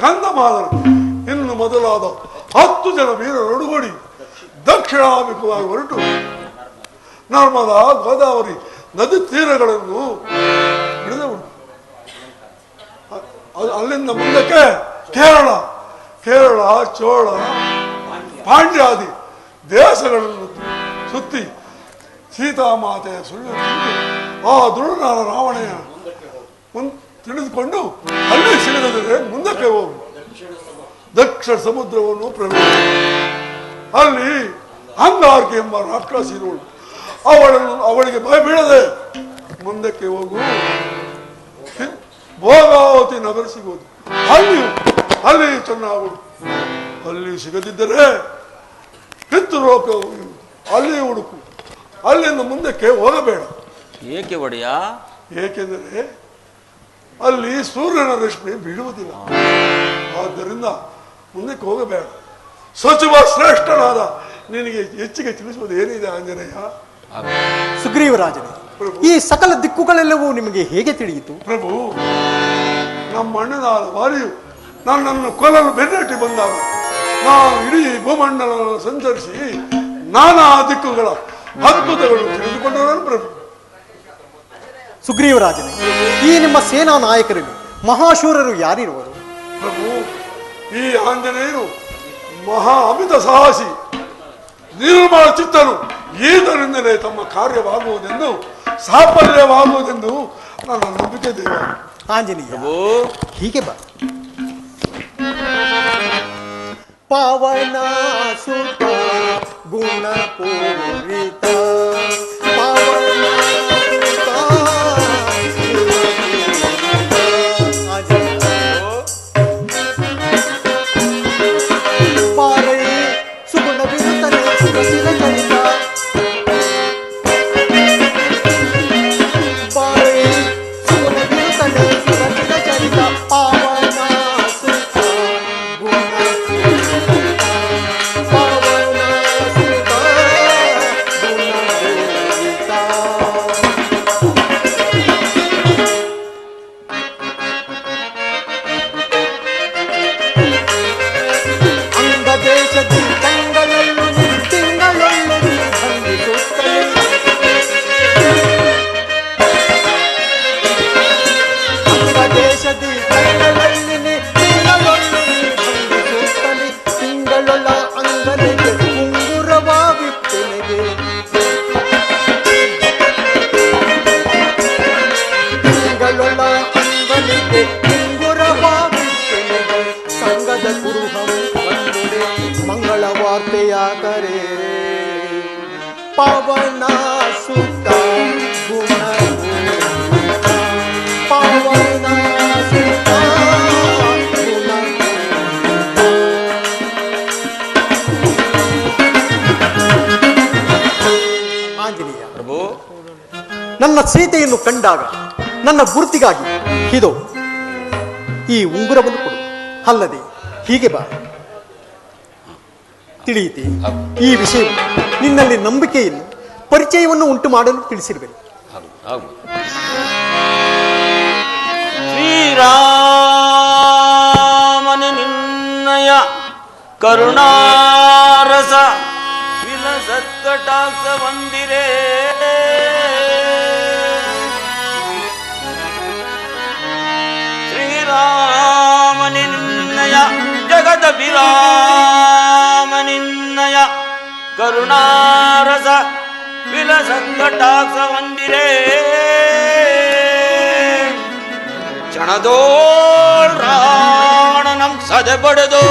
ಗಂಧಮಾದನ ಇನ್ನು ಮೊದಲಾದ 10 ಜನ ವೀರರೊಡಗೂಡಿ ದಕ್ಷಿಣಾಭಿಮುಖವಾಗಿ ಹೊರಟು ನರ್ಮದಾ ಗೋದಾವರಿ ನದಿ ತೀರಗಳನ್ನು ಹಿಡಿದವು. ಅಲ್ಲಿಂದ ಮುಂದಕ್ಕೆ ಕೇರಳ ಚೋಳ ಪಾಂಡ್ಯಾದಿ ದೇಶಗಳನ್ನು ಸುತ್ತಿ ಸೀತಾಮಾತೆಯ ಸುಳ್ಳು ಆ ದುರುಳನಾದ ರಾವಣೆಯ ತಿಳಿದುಕೊಂಡು ಅಲ್ಲಿ ಸಿಗದಿದ್ದರೆ ಮುಂದಕ್ಕೆ ಹೋಗು. ದಕ್ಷಿಣ ಸಮುದ್ರವನ್ನು ಪ್ರವೇಶ ಅಲ್ಲಿ ಅಂಗಾರ್ಕೆ ಎಂಬ ರಾಕ್ಷಸಿರುವಳು. ಅವಳಿಗೆ ಭಯ ಬೀಳದೆ ಮುಂದಕ್ಕೆ ಹೋಗು. ಭೋಗಾವತಿ ನಗರ ಸಿಗುವುದು. ಅಲ್ಲಿ ಚೆನ್ನಾಗುವುದು. ಅಲ್ಲಿ ಸಿಗದಿದ್ದರೆ ಪಿತೃಲೋಕ ಅಲ್ಲಿ ಹುಡುಕು. ಅಲ್ಲಿಂದ ಮುಂದಕ್ಕೆ ಹೋಗಬೇಡ. ಏಕೆ ಒಡೆಯ? ಏಕೆಂದರೆ ಅಲ್ಲಿ ಸೂರ್ಯನ ರಶ್ಮಿ ಬೀಳುವುದಿಲ್ಲ. ಆದ್ದರಿಂದ ಮುಂದಕ್ಕೆ ಹೋಗಬೇಡ. ಸಚಿವ ಶ್ರೇಷ್ಠನಾದ ನಿನಗೆ ಹೆಚ್ಚಿಗೆ ತಿಳಿಸುವುದು ಏನಿದೆ ಆಂಜನೇಯ? ಸುಗ್ರೀವರಾಜನೇ, ಈ ಸಕಲ ದಿಕ್ಕುಗಳೆಲ್ಲವೂ ನಿಮಗೆ ಹೇಗೆ ತಿಳಿಯಿತು? ಪ್ರಭು, ನಮ್ಮ ಅಣ್ಣನಾದ ವಾಲಿಯು ನನ್ನನ್ನು ಕೊಲ್ಲಲು ಬೆನ್ನಟ್ಟಿ ಬಂದಾಗ ನಾನು ಇಡೀ ಭೂಮಂಡಲ ಸಂಚರಿಸಿ ನಾನಾ ದಿಕ್ಕುಗಳ ಅದ್ಭುತಗಳು ತಿಳಿದುಕೊಂಡವನು ಪ್ರಭು. ಸುಗ್ರೀವರಾಜನೇ, ಈ ನಿಮ್ಮ ಸೇನಾ ನಾಯಕರಲ್ಲಿ ಮಹಾಶೂರರು ಯಾರಿರುವರು? ಪ್ರಭು, ಈ ಆಂಜನೇಯರು ಮಹಾ ಅಮಿತ ಸಾಹಸಿ ನಿರ್ಮಲ ಚಿತ್ತರು. ಈತರಿಂದಲೇ ತಮ್ಮ ಕಾರ್ಯವಾಗುವುದೆಂದು ಸಾಫಲ್ಯವಾಗುವುದೆಂದು ನನ್ನ ನಂಬಿಕೆ ದೇವ. ಆಂಜನೇಯ, ಹೀಗೆ ಬಾ. ಪವನ ಸುತ ಗುಣ ಪೂರಿತ ಪವನ ಸುತ ಪಾರೈ ಸುಗುಣ ವಿರುತನೆ ಸುರಸಿರ ಚರಿತ ಪಾರೈ ಸುಗುಣ ವಿರುತನೆ ಸುರಸಿರ ಚರಿತ ಪವನ ಸುತ ಗುಣ ಪವನ ಸುತ ಗುಣ ಪೂರಿತ. ಅಂಗ ದೇಶದಿ ತಂಗಳಲ್ಲೂ ತಿಂಗಳಲ್ಲೂ ಭಂಗಿಸುತ್ತಲೇ ಅಂಗ ದೇಶದಿ ತಂಗಳಲ್ಲಿ ತಿಂಗಳೊಳ್ಳು ಭಂಗಿಸುತ್ತಲೇ ತಿಂಗಳೊಳ ಅಂಗದಲ್ಲಿ ದಯಾ ಕರೆ ಪವನ ಸುತ ಗುಣ ಪವನ ಸುತ ಗುಣ ಆಂಜನೇಯ ಪ್ರಭು ನನ್ನ ಸೀತೆಯನ್ನು ಕಂಡಾಗ ನನ್ನ ಗುರುತಿಗಾಗಿ ಇದು ಈ ಉಂಗುರವನ್ನು ಕೊಡು, ಅಲ್ಲದೆ ಹೀಗೆ ಬಾ. ತಿಳಿಯಿತೆ ಈ ವಿಷಯ ನಿನ್ನಲ್ಲಿ ನಂಬಿಕೆಯನ್ನು ಪರಿಚಯವನ್ನು ಉಂಟು ಮಾಡಲು ತಿಳಿಸಿರುವೆ. ಶ್ರೀರಾಮನ ನಿನ್ನಯ ಕರುಣಾರಸ ವಿಲಸತ್ಕಟಾಕ್ಷ ವಂದಿರೇ ಶ್ರೀರಾಮನಿನ್ನಯ ಜಗದ ವಿರಾಮನಿನ್ನಯ ಕರುಣಾರಸ ವಿಲಸತ್ಕಟಾಕ್ಷ ವಂದಿರೇ ಕ್ಷಣದೋಳ್ ರಾವಣನಂ ಸದೆಬಡದು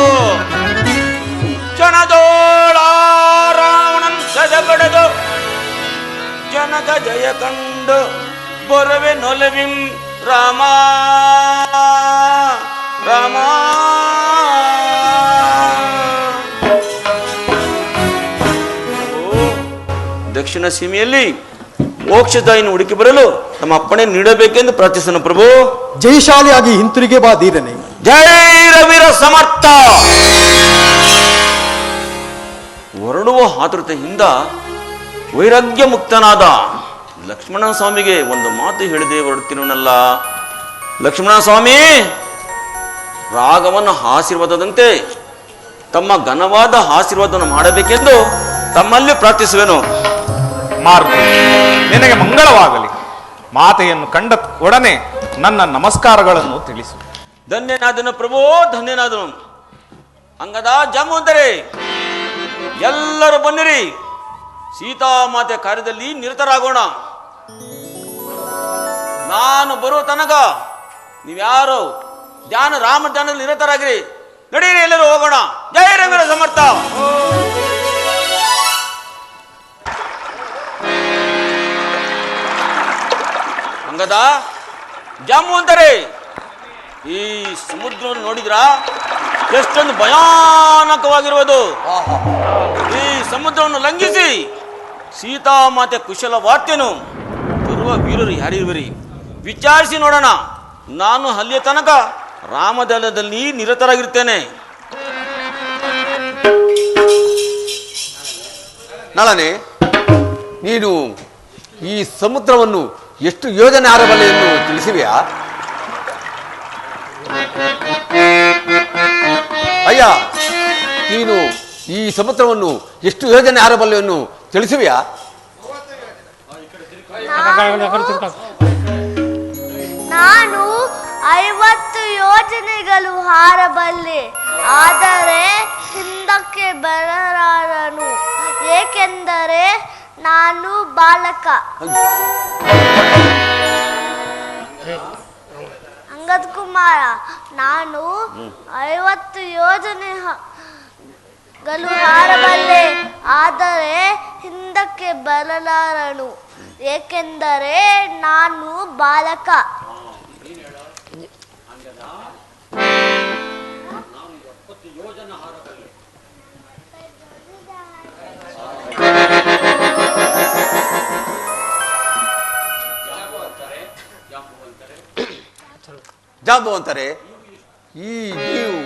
ಕ್ಷಣದೋಳ ರಾವಣನ್ ಸದೆಬಡದು ಜನಕ ಜಯ ಕಂಡು ಬೊರವೆ ನೊಲವಿಂ ರಾಮ ರಾಮ ದಕ್ಷಿಣ ಸೀಮೆಯಲ್ಲಿ ಮೋಕ್ಷದಾಯಿನ ಹುಡುಕಿ ಬರಲು ತಮ್ಮ ಅಪ್ಪಣೆ ನೀಡಬೇಕೆಂದು ಪ್ರಾರ್ಥಿಸೋಣ ಪ್ರಭು. ಜಯಶಾಲಿಯಾಗಿ ಹಿಂತಿರುಗಿ ಬಾ ಧೀರನೆ. ಜೈ ರವಿರ ಸಮರ್ಥ. ಹೊರಡುವ ಆತುರತೆಯಿಂದ ವೈರಾಗ್ಯ ಮುಕ್ತನಾದ ಲಕ್ಷ್ಮಣ ಸ್ವಾಮಿಗೆ ಒಂದು ಮಾತು ಹೇಳಿದೆ ಹೊರಡುತ್ತಿರುವನಲ್ಲ. ಲಕ್ಷ್ಮಣ ಸ್ವಾಮಿ ರಾಘವನ ಆಶೀರ್ವಾದದಂತೆ ತಮ್ಮ ಘನವಾದ ಆಶೀರ್ವಾದವನ್ನು ಮಾಡಬೇಕೆಂದು ತಮ್ಮಲ್ಲಿ ಪ್ರಾರ್ಥಿಸುವೆನು. ಮಾರ್ಗ ನಿನಗೆ ಮಂಗಳವಾಗಲಿ. ಮಾತೆಯನ್ನು ಕಂಡ ಒಡನೆ ನನ್ನ ನಮಸ್ಕಾರಗಳನ್ನು ತಿಳಿಸು. ಧನ್ಯನಾದನು ಪ್ರಭು, ಧನ್ಯನಾದನು. ಅಂಗದ ಜಾಮವಂತರೇ, ಎಲ್ಲರೂ ಬನ್ನಿರಿ, ಸೀತಾಮಾತೆ ಕಾರ್ಯದಲ್ಲಿ ನಿರತರಾಗೋಣ. ನಾನು ಬರುವ ತನಕ ನೀವ್ಯಾರು ರಾಮ ಧ್ಯಾನದಲ್ಲಿ ನಿರತರಾಗಿರಿ. ನಡೀರಿ, ಎಲ್ಲರೂ ಹೋಗೋಣ. ಜಯ ರವಿರ ಸಮರ್ಥ. ಅಂಗದ ಜಾಮವಂತರೇ, ಈ ಸಮುದ್ರವನ್ನು ನೋಡಿದ್ರಾ? ಎಷ್ಟೊಂದು ಭಯಾನಕವಾಗಿರುವುದು. ಈ ಸಮುದ್ರವನ್ನು ಲಂಘಿಸಿ ಸೀತಾಮಾತೆ ಕುಶಲ ವಾರ್ತೆಯನ್ನು ತರುವ ವೀರರು ಯಾರಿರುವರಿ ವಿಚಾರಿಸಿ ನೋಡೋಣ. ನಾನು ಅಲ್ಲಿಯ ತನಕ ರಾಮದಲದಲ್ಲಿ ನಿರತರಾಗಿರ್ತೇನೆ. ನಳನೆ, ನೀನು ಈ ಸಮುದ್ರವನ್ನು ಎಷ್ಟು ಯೋಜನೆ ಆರಬಲ್ಲೆ ಎಂದು ತಿಳಿಸಿವೆಯಾ? ಅಯ್ಯ, ನೀನು ಈ ಸಮುದ್ರವನ್ನು ಎಷ್ಟು ಯೋಜನೆ ಆರಬಲ್ಲೆಯನ್ನು ತಿಳಿಸುವೆಯಾ? ನಾನು 50 ಯೋಜನೆಗಳು ಹಾರಬಲ್ಲೆ, ಆದರೆ ಹಿಂದಕ್ಕೆ ಬರಲಾರನು, ಏಕೆಂದರೆ ನಾನು ಬಾಲಕ. ಅಂಗದ್ ಕುಮಾರ, ನಾನು 50 ಯೋಜನೆಗಳು ಹಾರಬಲ್ಲೆ, ಆದರೆ ಹಿಂದಕ್ಕೆ ಬರಲಾರನು, ಏಕೆಂದರೆ ನಾನು ಬಾಲಕ. ಜಾಂಬವಂತರೇ, ನೀವು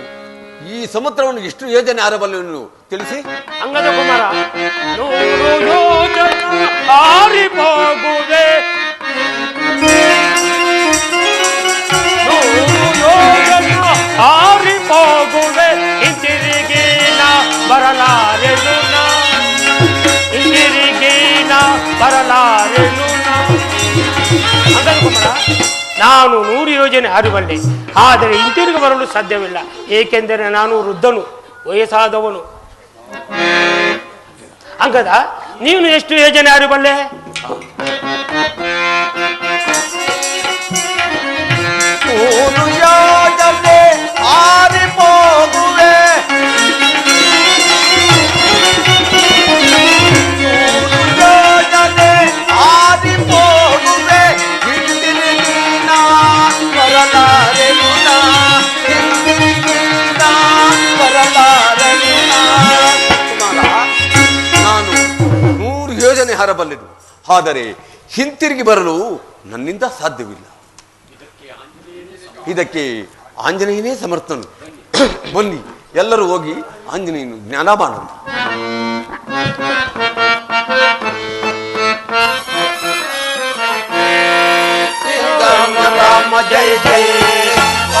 ಈ ಸಮುದ್ರವನ್ನು ಎಷ್ಟು ಯೋಜನೆ ಆರಬಲ್ಲೆಯನ್ನು ತಿಳಿಸಿ. ಅಂಗದ ಕುಮಾರ, 100 ಯೋಜನ ಹಾರಿ ಹೋಗುವೆ, 100 ಯೋಜನ ಹಾರಿ ಹೋಗುವೆ, ಹಿಂತಿರುಗಿನ ಬರಲಾರೆನು, ಹಿಂತಿರುಗಿನ ಬರಲಾರೆನು. ಅಂಗದ ಕುಮಾರ, ನಾನು 100 ಯೋಜನೆ ಹಾರಬಲ್ಲೆ, ಆದರೆ ಹಿಂತಿರುಗಿ ಬರಲು ಸಾಧ್ಯವಿಲ್ಲ, ಏಕೆಂದರೆ ನಾನು ವೃದ್ಧನು, ವಯಸ್ಸಾದವನು. ಅಂಗದ, ನೀನು ಎಷ್ಟು ಯೋಜನೆ ಹಾರಬಲ್ಲೆ? ಯೋಜನೆ ಹಾರಿ ಹೋಗುವೆ, ಹರಬಲ್ಲೆನು, ಆದರೆ ಹಿಂತಿರುಗಿ ಬರಲು ನನ್ನಿಂದ ಸಾಧ್ಯವಿಲ್ಲ. ಇದಕ್ಕೆ ಆಂಜನೇಯನೇ ಸಮರ್ಥನು. ಬನ್ನಿ ಎಲ್ಲರೂ ಹೋಗಿ ಆಂಜನೇಯನು ಜ್ಞಾನ ಮಾಡೋಣ. ರಾಮ ಜಯ ಜಯ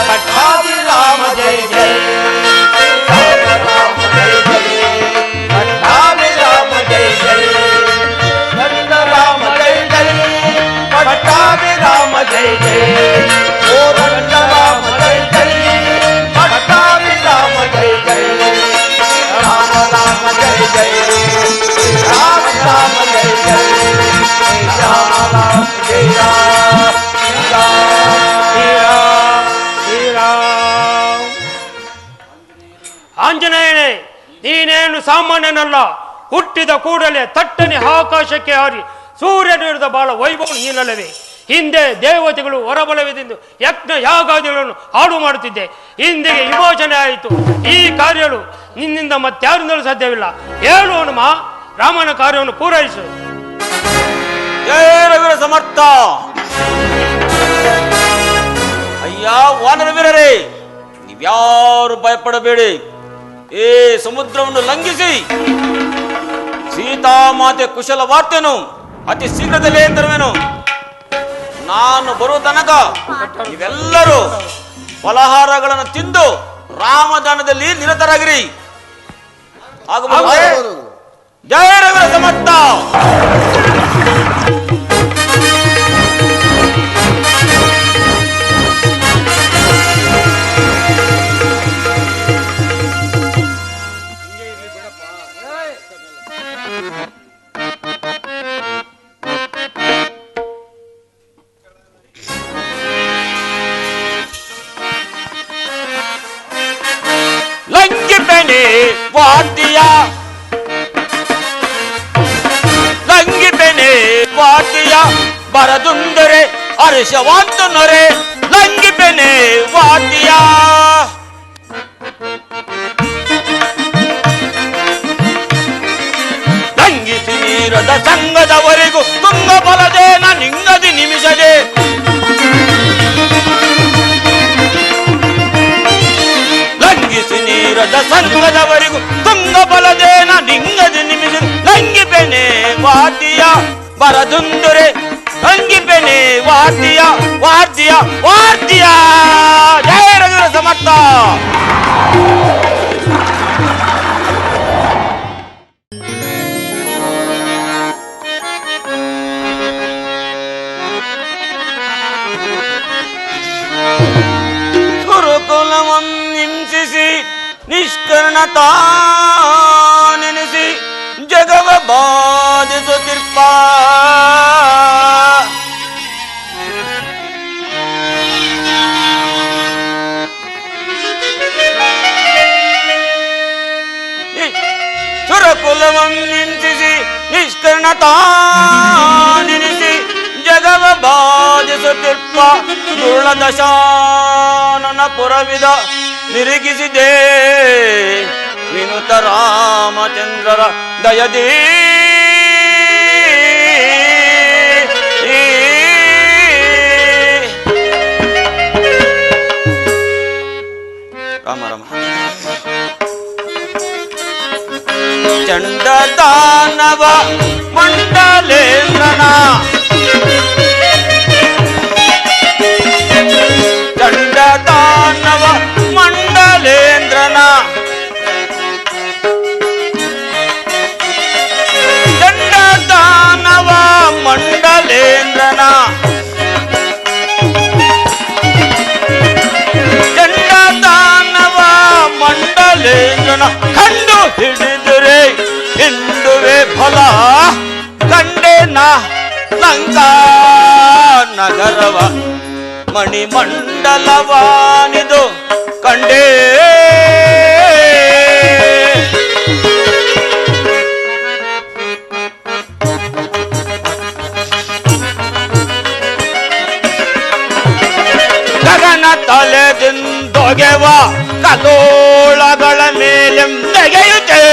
ಪಟ್ಟಾಭಿ ರಾಮ ಜಯ ಜಯ ರಾಮ ಜಯ ಜಯ ಪಟ್ಟಾಭಿ ರಾಮ ಜಯ ಜಯ ನಂದ ರಾಮ ಜಯ ಜಯ ಪಟ್ಟಾಭಿ ರಾಮ ಜಯ ಜಯ ಓ ನಂದ ರಾಮ ಜಯ ಜಯ ಪಟ್ಟಾಭಿ ರಾಮ ಜಯ ಜಯ ರಾಮ ರಾಮ ಜಯ ಜಯ ರಾಮ ರಾಮ ಜಯ ಜಯ ರಾಮ ರಾಮ ಜಯ ಆಂಜನೇಯನೇ, ನೀನೇನು ಸಾಮಾನ್ಯನಲ್ಲ. ಹುಟ್ಟಿದ ಕೂಡಲೇ ತಟ್ಟನೆ ಆಕಾಶಕ್ಕೆ ಹಾರಿ ಸೂರ್ಯನಿರದ ಬಾಳ ವೈಭವ ನೀನಲ್ಲವೇ. ಹಿಂದೆ ದೇವತೆಗಳು ಹೊರಬಲವಿದೆಂದು ಯಜ್ಞ ಯಾಗಾದಿಗಳನ್ನು ಹಾಡು ಮಾಡುತ್ತಿದ್ದೆ. ಇಂದಿಗೆ ವಿಮೋಚನೆ ಆಯಿತು. ಈ ಕಾರ್ಯಗಳು ನಿನ್ನಿಂದ ಮತ್ತಾರಿಂದಲೂ ಸಾಧ್ಯವಿಲ್ಲ. ಹೇಳು ಹನುಮ, ರಾಮನ ಕಾರ್ಯವನ್ನು ಪೂರೈಸು. ಜಯ ರಘುವೀರ ಸಮರ್ಥ. ಅಯ್ಯ ವಾನರ ವೀರರೇ, ನೀವ್ಯಾರು ಭಯಪಡಬೇಡಿ. ಈ ಸಮುದ್ರವನ್ನು ಲಂಘಿಸಿ ಸೀತಾಮಾತೆ ಕುಶಲ ವಾರ್ತೆನು ಅತಿ ಶೀಘ್ರದಲ್ಲೇ ತರುವೆನು. ನಾನು ಬರುವ ತನಕ ನೀವೆಲ್ಲರೂ ಫಲಹಾರಗಳನ್ನು ತಿಂದು ರಾಮದಾನದಲ್ಲಿ ನಿರತರಾಗಿರಿ. ಜಯ ರಘುವೀರ ಸಮರ್ಥ. ಲಂಘಿಪೆನೆ ವಾದ್ಯ ಲಂಘಿಪೆನೆ ವಾದ್ಯ ಬರದುಂದರೆ ಹರ್ಷವಾಂತು ನೊರೆ ಲಂಘಿಪೆನೆ ವಾದ್ಯ ಲಂಘಿಸಿ ನೀರದ ಸಂಘದವರೆಗೂ ತುಂಗ ಬಲದೇನ ನಿಂಗದಿ ನಿಮಿಷದೆ ಲಂಘಿಸಿ ನೀರದ ಸಂಘದವರೆಗೂ ತುಂಗ ಬಲದೇನ ನಿಂಗದಿ ನಿಮಿಷ ಲಂಘಿಪೆನೆ ವಾದ್ಯ ಬರದುಂದರೆ ಲಂಘಿಪೆನೆ ವಾದ್ಯ ವಾದ್ಯ ವಾದ್ಯ. ಜಯ ರಘುವೀರ ಸಮರ್ಥ. ಗುರುಕುಲವನ್ನಿಂಸಿಸಿ ನಿಷ್ಕರ್ಣತಾನೆನಿಸಿ ಜಗವ ಬಾಧಿಸುತ್ತಿರ್ಪ ಸುರಕುಲವನ್ನಿಂಸಿಸಿ ನಿಷ್ಕರ್ಣತಾನೆನಿಸಿ ಜಗವ ಬಾಧಿಸುತ್ತಿರ್ಪ ದುರ್ಳ ದಶಾನನ ಪುರವಿದ ನಿರೀಗಿಸಿದೆ ವಿನುತ ರಾಮಚಂದ್ರರ ದಯದಿ ರಾಮ ರಾಮ. ಚಂಡ ದಾನವ ಮಂಡಲೇಂದ್ರನ ಚಂಡ ದಾನವ ಮಂಡಲೇಂದ್ರನ ಚಂಡ ದಾನವ ಮಂಡಲೇಂದ್ರನ ಚಂಡ ದಾನವ ಮಂಡಲೇಂದ್ರನ ಕಂಡು ಹಿಡಿದರೆ ಹಿಂಡುವೆ ಫಲ ಕಂಡೇನ ಲಂಕಾ ನಗರವ ಮಣಿಮಂಡಲವಾನಿದು ಕಂಡೇ ಗಗನ ತಲೆದಿಂದೊಗೆವ ಕಲೋಳಗಳ ಮೇಲೆ ನೆಗೆಯುತ್ತೆ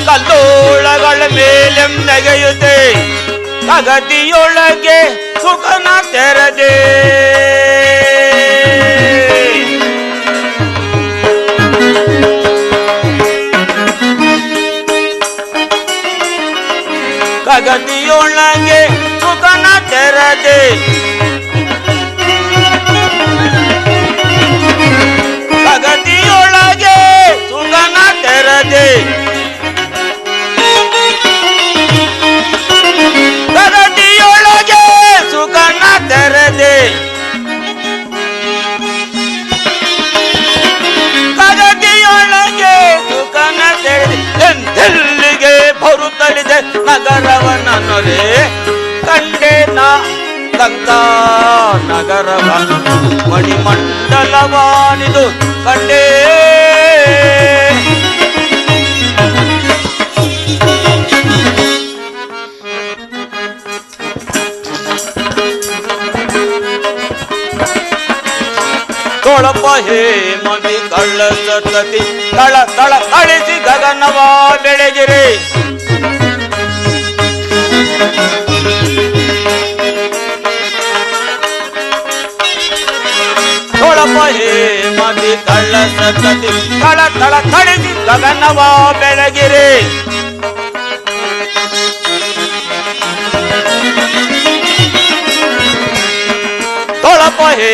ಕಲ್ಲೋಳಗಳ ಮೇಲೆ ನೆಗೆಯುತ್ತೆ ಕಗದಿಯೊಳಗೆ ಸುಖನ ತೆರೆದೆ ಕಗದಿಯೊಳಗೆ ಸುಖನ ತೆರೆದೆ ಕಗದಿಯೊಳಗೆ ಸುಖನ ತೆರೆದೆ ಕಗದಿಯೊಳಗೆ ಸುಖನ ತೆರೆದೆ ಕಗದಿಯೊಳಗೆ ಸುಖನ ತೆರೆದೆ ಎಂದೆಲ್ಲಿಗೆ ಬರುತ್ತಲಿದೆ ನಗರವನೊರೆ ಕಂಡೆ ನಾ ಲಂಕಾ ನಗರವ ಮಣಿಮಂಡಲವಾನಿದು ಕಂಡೇ ತೊಳಪ ಹೇ ಮದಿ ಕಳ್ಳ ಸತತಿ ತಳ ತಳ ತಳಿಸಿ ಗಗನವ ಬೆಳಗಿರೆ ತೊಳಪ ಹೇ ಮದಿ ಕಳ್ಳ ಸತತಿ ತಳ ತಳ ತಳಿಸಿ ಗಗನವ ಬೆಳಗಿರೆ ತೊಳಪ ಹೇ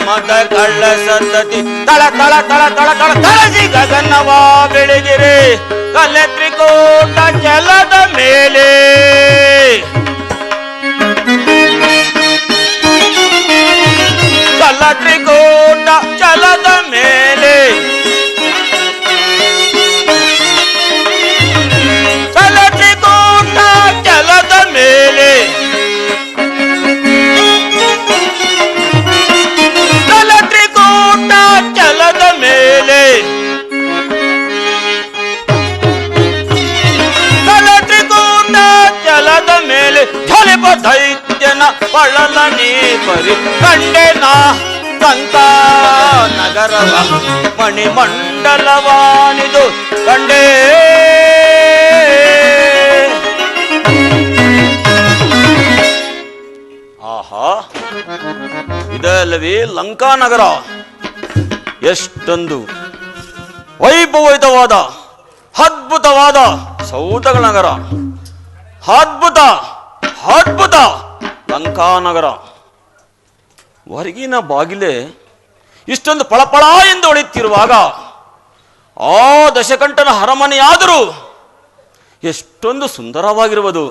ಮದ ಕಳ್ಳ ಸಂತತಿ ತಳ ತಳ ತಳ ತಳ ತಳ ತಳಸಿ ಗಗನವ ಬೆಳಗಿರೆ ಕಲ್ಲ ತ್ರಿಕೋಟ ಜಲದ ಮೇಲೆ ಕಲ್ಲ ತ್ರಿಕೋಟ ಜಲದ ಮೇಲೆ ಕಲ್ಲ ತ್ರಿಕೋಟ ಜಲದ ಮೇಲೆ ಚಲದ ಮೇಲೆ ಕಲತ್ರಿಕೂಟ ಚಲದ ಮೇಲೆ ಝಲಿಪ ದೈತ್ಯನ ಪಳಲ ನೀ ಪರಿ ಕಂಡೆನ ಸಂತಾ ನಗರವ ಮಣಿಮಂಡಲವಾನಿದು ಕಂಡೇ ಆಹಾ ಇದಲ್ಲವೇ ಲಂಕಾ ನಗರ ಎಷ್ಟೊಂದು ವೈಭವಿತವಾದ ಅದ್ಭುತವಾದ ಸೌಧಗಳ ನಗರ ಅದ್ಭುತ ಅದ್ಭುತ ಲಂಕಾನಗರ ಹೊರಗಿನ ಬಾಗಿಲೆ ಇಷ್ಟೊಂದು ಪಳಪಳ ಎಂದು ಹೊಳೆಯುತ್ತಿರುವಾಗ ಆ ದಶಕಂಠನ ಅರಮನೆಯಾದರೂ ಎಷ್ಟೊಂದು ಸುಂದರವಾಗಿರುವುದು.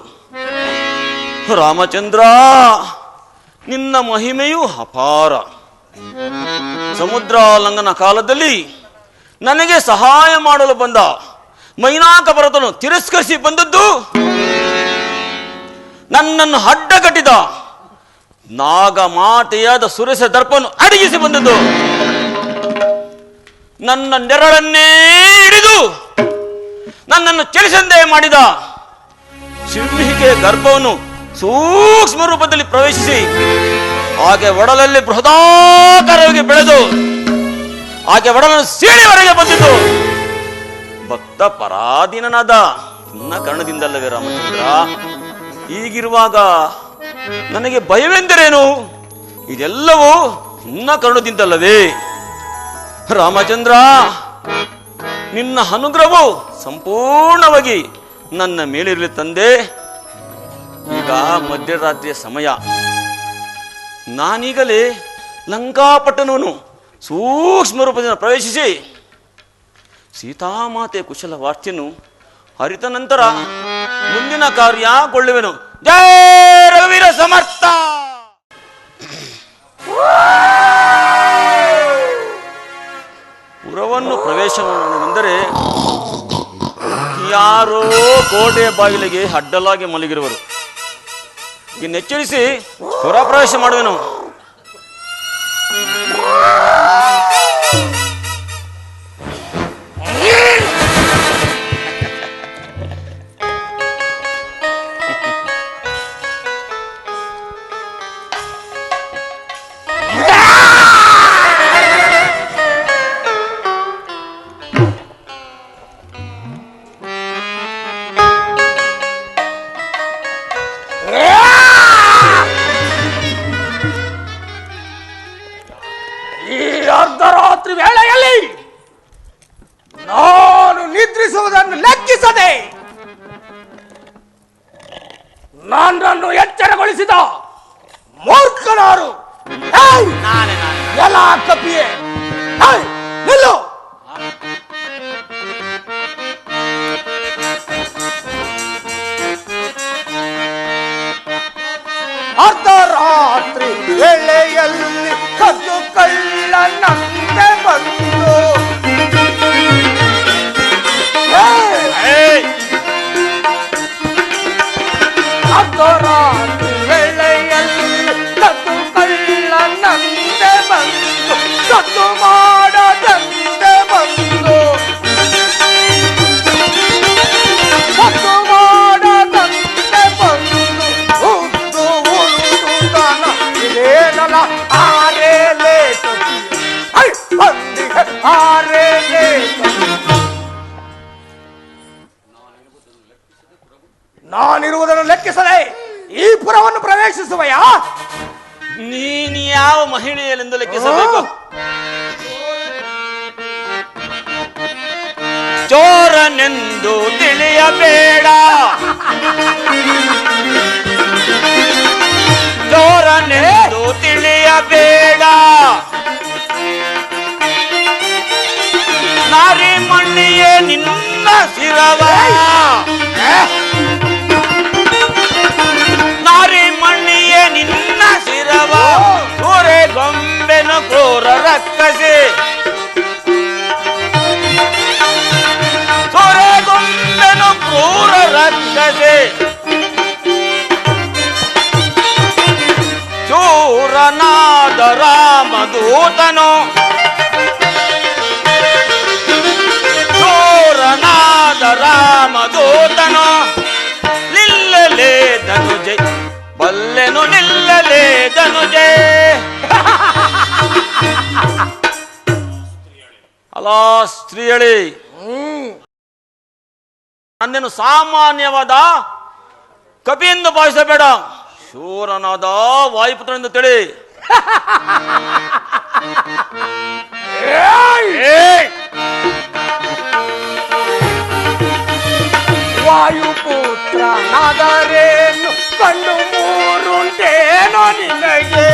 ರಾಮಚಂದ್ರ, ನಿನ್ನ ಮಹಿಮೆಯು ಅಪಾರ. ಸಮುದ್ರ ಲಂಘನ ಕಾಲದಲ್ಲಿ ನನಗೆ ಸಹಾಯ ಮಾಡಲು ಬಂದ ಮೈನಾಕ ಪರ್ವತನು ತಿರಸ್ಕರಿಸಿ ಬಂದದ್ದು, ನನ್ನನ್ನು ಅಡ್ಡಗಟ್ಟಿದ ನಾಗಮಾತೆಯಾದ ಸುರೇಶ ದರ್ಪನು ಅಡಗಿಸಿ ಬಂದದ್ದು, ನನ್ನ ನೆರಳನ್ನೇ ಹಿಡಿದು ನನ್ನನ್ನು ಚಲಿಸಂದೇ ಮಾಡಿದ ಸಿಂಹಿಕೆ ಗರ್ಭವನ್ನು ಸೂಕ್ಷ್ಮ ರೂಪದಲ್ಲಿ ಪ್ರವೇಶಿಸಿ ಆಕೆ ಒಡಲಲ್ಲಿ ಬೃಹದಾಕಾರವಾಗಿ ಬೆಳೆದು ಆಕೆ ಒಡಲನ್ನು ಸೀಳಿವರೆಗೆ ಬಂದಿದ್ದು ಭಕ್ತ ಪರಾಧೀನನಾದ ನಿನ್ನ ಕರ್ಣದಿಂದಲ್ಲವೇ ರಾಮಚಂದ್ರ. ಹೀಗಿರುವಾಗ ನನಗೆ ಭಯವೆಂದರೇನು? ಇದೆಲ್ಲವೂ ನಿನ್ನ ಕರುಣದಿಂದಲ್ಲವೇ ರಾಮಚಂದ್ರ. ನಿನ್ನ ಅನುಗ್ರಹವು ಸಂಪೂರ್ಣವಾಗಿ ನನ್ನ ಮೇಲಿರಲಿ ತಂದೆ. ಈಗ ಮಧ್ಯರಾತ್ರಿಯ ಸಮಯ. ನಾನೀಗಲೇ ಲಂಕಾಪಟ್ಟಣವನ್ನು ಸೂಕ್ಷ್ಮ ರೂಪದಿಂದ ಪ್ರವೇಶಿಸಿ ಸೀತಾಮಾತೆ ಕುಶಲ ವಾರ್ತೆಯನ್ನು ಅರಿತ ನಂತರ ಮುಂದಿನ ಕಾರ್ಯಗೊಳ್ಳುವೆನು. ಜಯ ರಘುವೀರ ಸಮರ್ಥ. ಪುರವನ್ನು ಪ್ರವೇಶ ಮಾಡುವುದೆಂದರೆ ಯಾರೋ ಕೋಟೆಯ ಬಾಗಿಲಿಗೆ ಅಡ್ಡಲಾಗಿ ಮಲಗಿರುವರು. ಇನ್ನೆಚ್ಚರಿಸಿ ಪುರ ಪ್ರವೇಶ ಮಾಡುವೆನು. ರಾತ್ರಿ ವೇಳೆಯಲ್ಲಿ ನಾನು ನಿದ್ರಿಸುವುದನ್ನು ಲೆಕ್ಕಿಸದೆ ನನ್ನನ್ನು ಎಚ್ಚರಗೊಳಿಸಿದ ಮೂರ್ಖನಾರು. ಎಲ್ಲ ಕಪಿಯೇ ನಿಲ್ಲು. ಅರ್ಧರಾತ್ರಿ ವೇಳೆಯಲ್ಲಿ ಕದ್ದು ಕಳ್ಳನಂತೆ ಬಂದು ಅರ್ಧರಾತ್ರಿ ವೇಳೆಯಲ್ಲಿ ಕದ್ದು ಕಳ್ಳನಂತೆ ಬಂದು ಕದ್ದು ಮಾಡದಂತೆ ಬಂದು ಕದ್ದು ಮಾಡದಂತೆ ಬಂದು ಉದ್ದು ಉಳುವುದನ ಇದೇನಲ್ಲ ಆರೇಲೆ ಬಂದಿಗೆ ಆರೇಲೆ. ನಾನಿರುವುದನ್ನು ಲೆಕ್ಕಿಸದೆ ಈ ಪುರವನ್ನು ಪ್ರವೇಶಿಸುವೆಯಾ? ನೀನು ಯಾವ ಮಹಿಳೆಯಲೆಂದು ಲೆಕ್ಕಿಸಬೇಕು? ಚೋರನೆಂದು ತಿಳಿಯಬೇಡ, ಚೋರನೆಂದು ತಿಳಿಯಬೇಡ. ನಾರಿ ಮಣ್ಣಿಯೇ ನಿನ್ನ ಶಿರವ, ನಾರಿ ಮಣ್ಣಿಯೇ ನಿನ್ನ ಶಿರವ. ಸೂರೆ ಗೊಂಬೆನ ಕ್ರೂರ ರಕ್ಕಸೆ, ಸೂರೆ ಗೊಂಬೆನ ಕ್ರೂರ ರಕ್ಕಸೆ. ಚೂರನಾದ ರಾಮದೂತನು, ಚೂರನಾದ ರಾಮದೂತನು. ನಿಲ್ಲಲೇ ಧನುಜೆ ಬಲ್ಲೆನು, ನಿಲ್ಲಲೇ ಧನುಜೆ. ಅಲ್ಲ ಸ್ತ್ರೀಯಳಿ, ನನ್ನೇನು ಸಾಮಾನ್ಯವಾದ ಕಪಿ ಎಂದು ಭಾವಿಸಬೇಡ, ಶೂರನಾದ ವಾಯುಪುತ್ರನೆಂದು ತಿಳಿ. ವಾಯುಪುತ್ರ ನಾದರೇನು ಕಣ್ಣು ಮೂರುಂಟೇನೋ ನಿನಗೆ.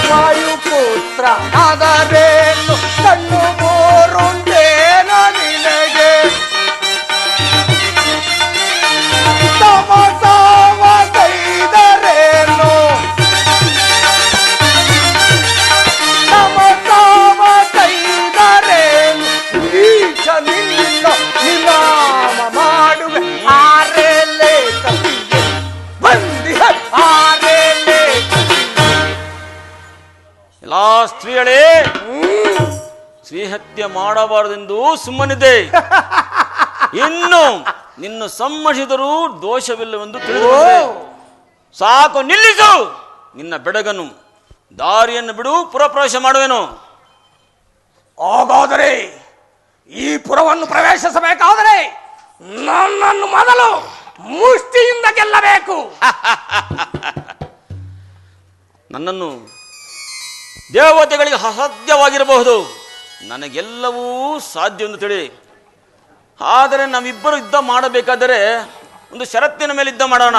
ವಾಯುಪುತ್ರ ನಾದರೇನು ಕಣ್ಣು ಮೂರುಂಟೇನೋ ನಿನಗೆ. ತಮಸಾವ ಕೈದರೇನು ತಮಸಾವ ಕೈದರೇನು. ಈಶ ನಿನ್ನ ನಿನಾಮ ಮಾಡುವೆ ಆರೇಲೆ ಕಪಿಗೆ ಬಂದಿಹ ಆರೇಲೆ. ಎಲ್ಲ ಸ್ತ್ರೀಯಳೇ, ಶ್ರೀಹತ್ಯೆ ಮಾಡಬಾರದೆಂದು ಸುಮ್ಮನಿದೆ. ಇನ್ನು ನಿನ್ನ ಸಮ್ಮತಿಸಿದರೂ ದೋಷವಿಲ್ಲವೆಂದು ತಿಳಿದುಕೊಂಡೆ. ಸಾಕು, ನಿಲ್ಲಿಸು ನಿನ್ನ ಬೆಡಗನು. ದಾರಿಯನ್ನು ಬಿಡು, ಪುರಪ್ರವೇಶ ಮಾಡುವೆನು. ಹಾಗಾದರೆ ಈ ಪುರವನ್ನು ಪ್ರವೇಶಿಸಬೇಕಾದರೆ ನನ್ನನ್ನು ಮೊದಲು ಮುಷ್ಟಿಯಿಂದ ಗೆಲ್ಲಬೇಕು. ನನ್ನನ್ನು ದೇವತೆಗಳಿಗೆ ಅಸಾಧ್ಯವಾಗಿರಬಹುದು, ನನಗೆಲ್ಲವೂ ಸಾಧ್ಯವೆಂದು ತಿಳಿ. ಆದರೆ ನಾವಿಬ್ಬರು ಯುದ್ಧ ಮಾಡಬೇಕಾದರೆ ಒಂದು ಷರತ್ತಿನ ಮೇಲೆ ಯುದ್ಧ ಮಾಡೋಣ.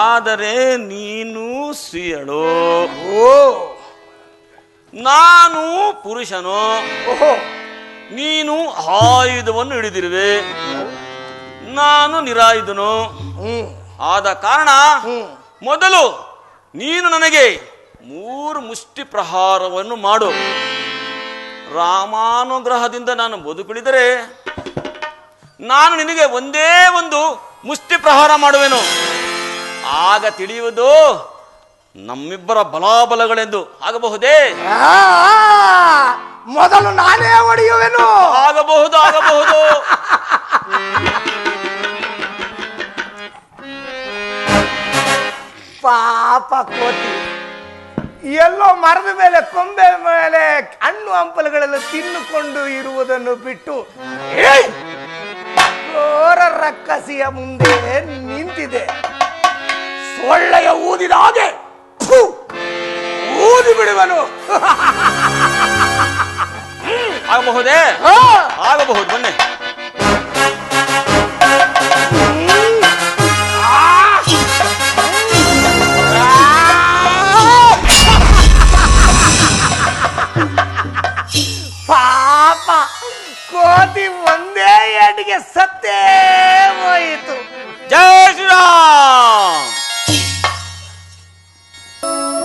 ಆದರೆ ನೀನು ಸ್ತ್ರೀಯಳು, ನಾನು ಪುರುಷನು. ನೀನು ಆಯುಧವನ್ನು ಹಿಡಿದಿರುವೆ, ನಾನು ನಿರಾಯುಧನು. ಆದ ಕಾರಣ ಮೊದಲು ನೀನು ನನಗೆ 3 ಮುಷ್ಟಿ ಪ್ರಹಾರವನ್ನು ಮಾಡು. ರಾಮಾನುಗ್ರಹದಿಂದ ನಾನು ಬದುಕುಳಿದರೆ ನಾನು ನಿನಗೆ ಒಂದೇ ಒಂದು ಮುಷ್ಟಿ ಪ್ರಹಾರ ಮಾಡುವೆನು. ಆಗ ತಿಳಿಯುವುದು ನಮ್ಮಿಬ್ಬರ ಬಲಾಬಲಗಳೆಂದು. ಆಗಬಹುದೇ? ಮೊದಲು ನಾನೇ ಹೊಡೆಯುವೆನು. ಆಗಬಹುದು, ಆಗಬಹುದು. ಪಾಪ ಕೋತಿ ಎಲ್ಲೋ ಮರದ ಮೇಲೆ ಕೊಂಬೆ ಮೇಲೆ ಹಣ್ಣು ಹಂಪಲುಗಳೆಲ್ಲ ತಿನ್ನುಕೊಂಡು ಇರುವುದನ್ನು ಬಿಟ್ಟು ಘೋರ ರಕ್ಕಸಿಯ ಮುಂದೆ ನಿಂತಿದೆ. ಸೊಳ್ಳೆಯ ಊದಿದ ಹಾಗೆ ಫು, ಊದಿ ಬಿಡುವನು. ಆಗಬಹುದೇ? ಆಗಬಹುದು, ಬನ್ನಿ. ಪಾಪ ಕೋತಿ ಒಂದೇ ಏಟಿಗೆ ಸತ್ತೇ ಹೋಯಿತು. ಜಯ ಶ್ರೀರಾಮ್.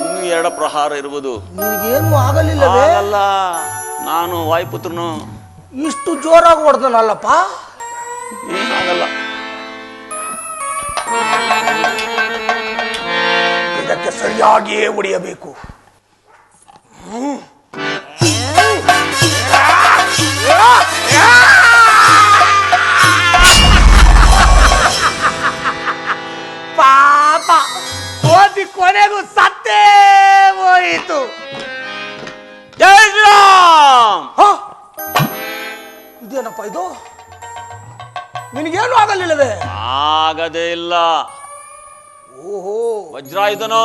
ಇನ್ನು 2 ಪ್ರಹಾರ ಇರುವುದು. ನಿನಗೇನು ಆಗಲಿಲ್ಲವೇ? ಆಗಲ್ಲ, ನಾನು ವಾಯುಪುತ್ರನು. ಇಷ್ಟು ಜೋರಾಗಿ ಹೊಡೆದನಲ್ಲಪ್ಪ. ಏನಾಗಲ್ಲ. ಇದಕ್ಕೆ ಸರಿಯಾಗಿಯೇ ಹೊಡೆಯಬೇಕು. ಪಾಪ ಕೋತಿ ಕೊನೆಗೂ ಸತ್ತೇ ಹೋಯಿತು. ಜಯ ಶ್ರೀರಾಮ್. ಇದೇನಪ್ಪ ಇದು? ನಿನಗೇನು ಆಗಲಿಲ್ಲವೇ? ಆಗದೇ ಇಲ್ಲ. ಓಹೋ, ವಜ್ರಾಯುಧನು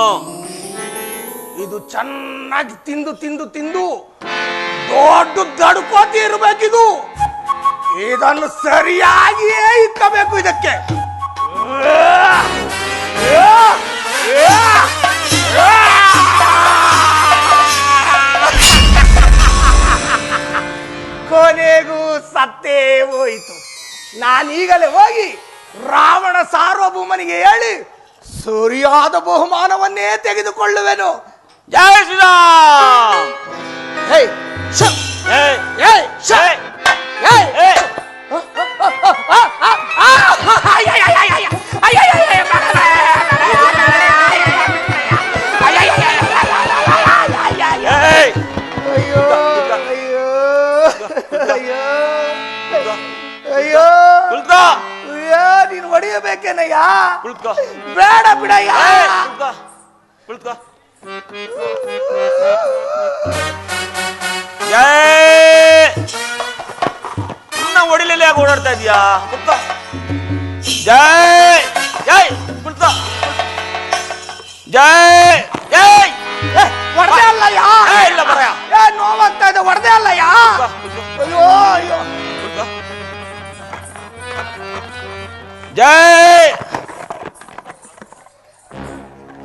ಇದು ಚೆನ್ನಾಗಿ ತಿಂದು ತಿಂದು ತಿಂದು ದೊಡ್ಡ ದಡ್ಕೋತಿ ಇರಬೇಕಿದು. ಇದನ್ನು ಸರಿಯಾಗಿಯೇ ಇಕ್ಕಬೇಕು ಇದಕ್ಕೆ. ಕೊನೆಗೂ ಸತ್ತೇ ಹೋಯಿತು. ನಾನೀಗಲೇ ಹೋಗಿ ರಾವಣ ಸಾರ್ವಭೌಮನಿಗೆ ಹೇಳಿ ಸರಿಯಾದ ಬಹುಮಾನವನ್ನೇ ತೆಗೆದುಕೊಳ್ಳುವೆನು. ಜಯ ಶ್ರೀರಾಮ್. ಹೇಯ್ ಶ ಏಯ್, ಹೇಯ್ ಶ ಏಯ್, ಹೇಯ್ ಏಯ್. ಏಯ್. ಅಯ್ಯೋ ಅಯ್ಯೋ ಅಯ್ಯೋ ಅಯ್ಯೋ ಕುಳ್ಕೋ, ಅಯ್ಯೋ, ನೀನು ಹೊಡೆಯಬೇಕೇನಯ್ಯ? ಕುಳ್ಕೋ. ಬೇಡ ಬಿಡಯ್ಯ. ಏಯ್, ಕುಳ್ಕೋ, ಕುಳ್ಕೋ. ಜಯ. ಇನ್ನ ಹೊಡಿಲಿಲ್ಲ, ಯಾಕೆ ಓಡಾಡ್ತಾ ಇದೀಯಾ? ಕುಳ್ಕೋ. ಜೈ ಜೈ, ಕುಳ್ಕೋ. ಜೈ ಜೈ. ಹೊಡೆದೇ ಅಲ್ಲಯ್ಯ. ಇಲ್ಲ ಬರಯ್ಯ. ನೋವಾಗ್ತಾ ಇದೆ, ಹೊಡೆದೇ ಅಲ್ಲಯ್ಯ. ಅಯ್ಯೋ ಅಯ್ಯೋ. ಕುಳ್ಕೋ. ಜೈ.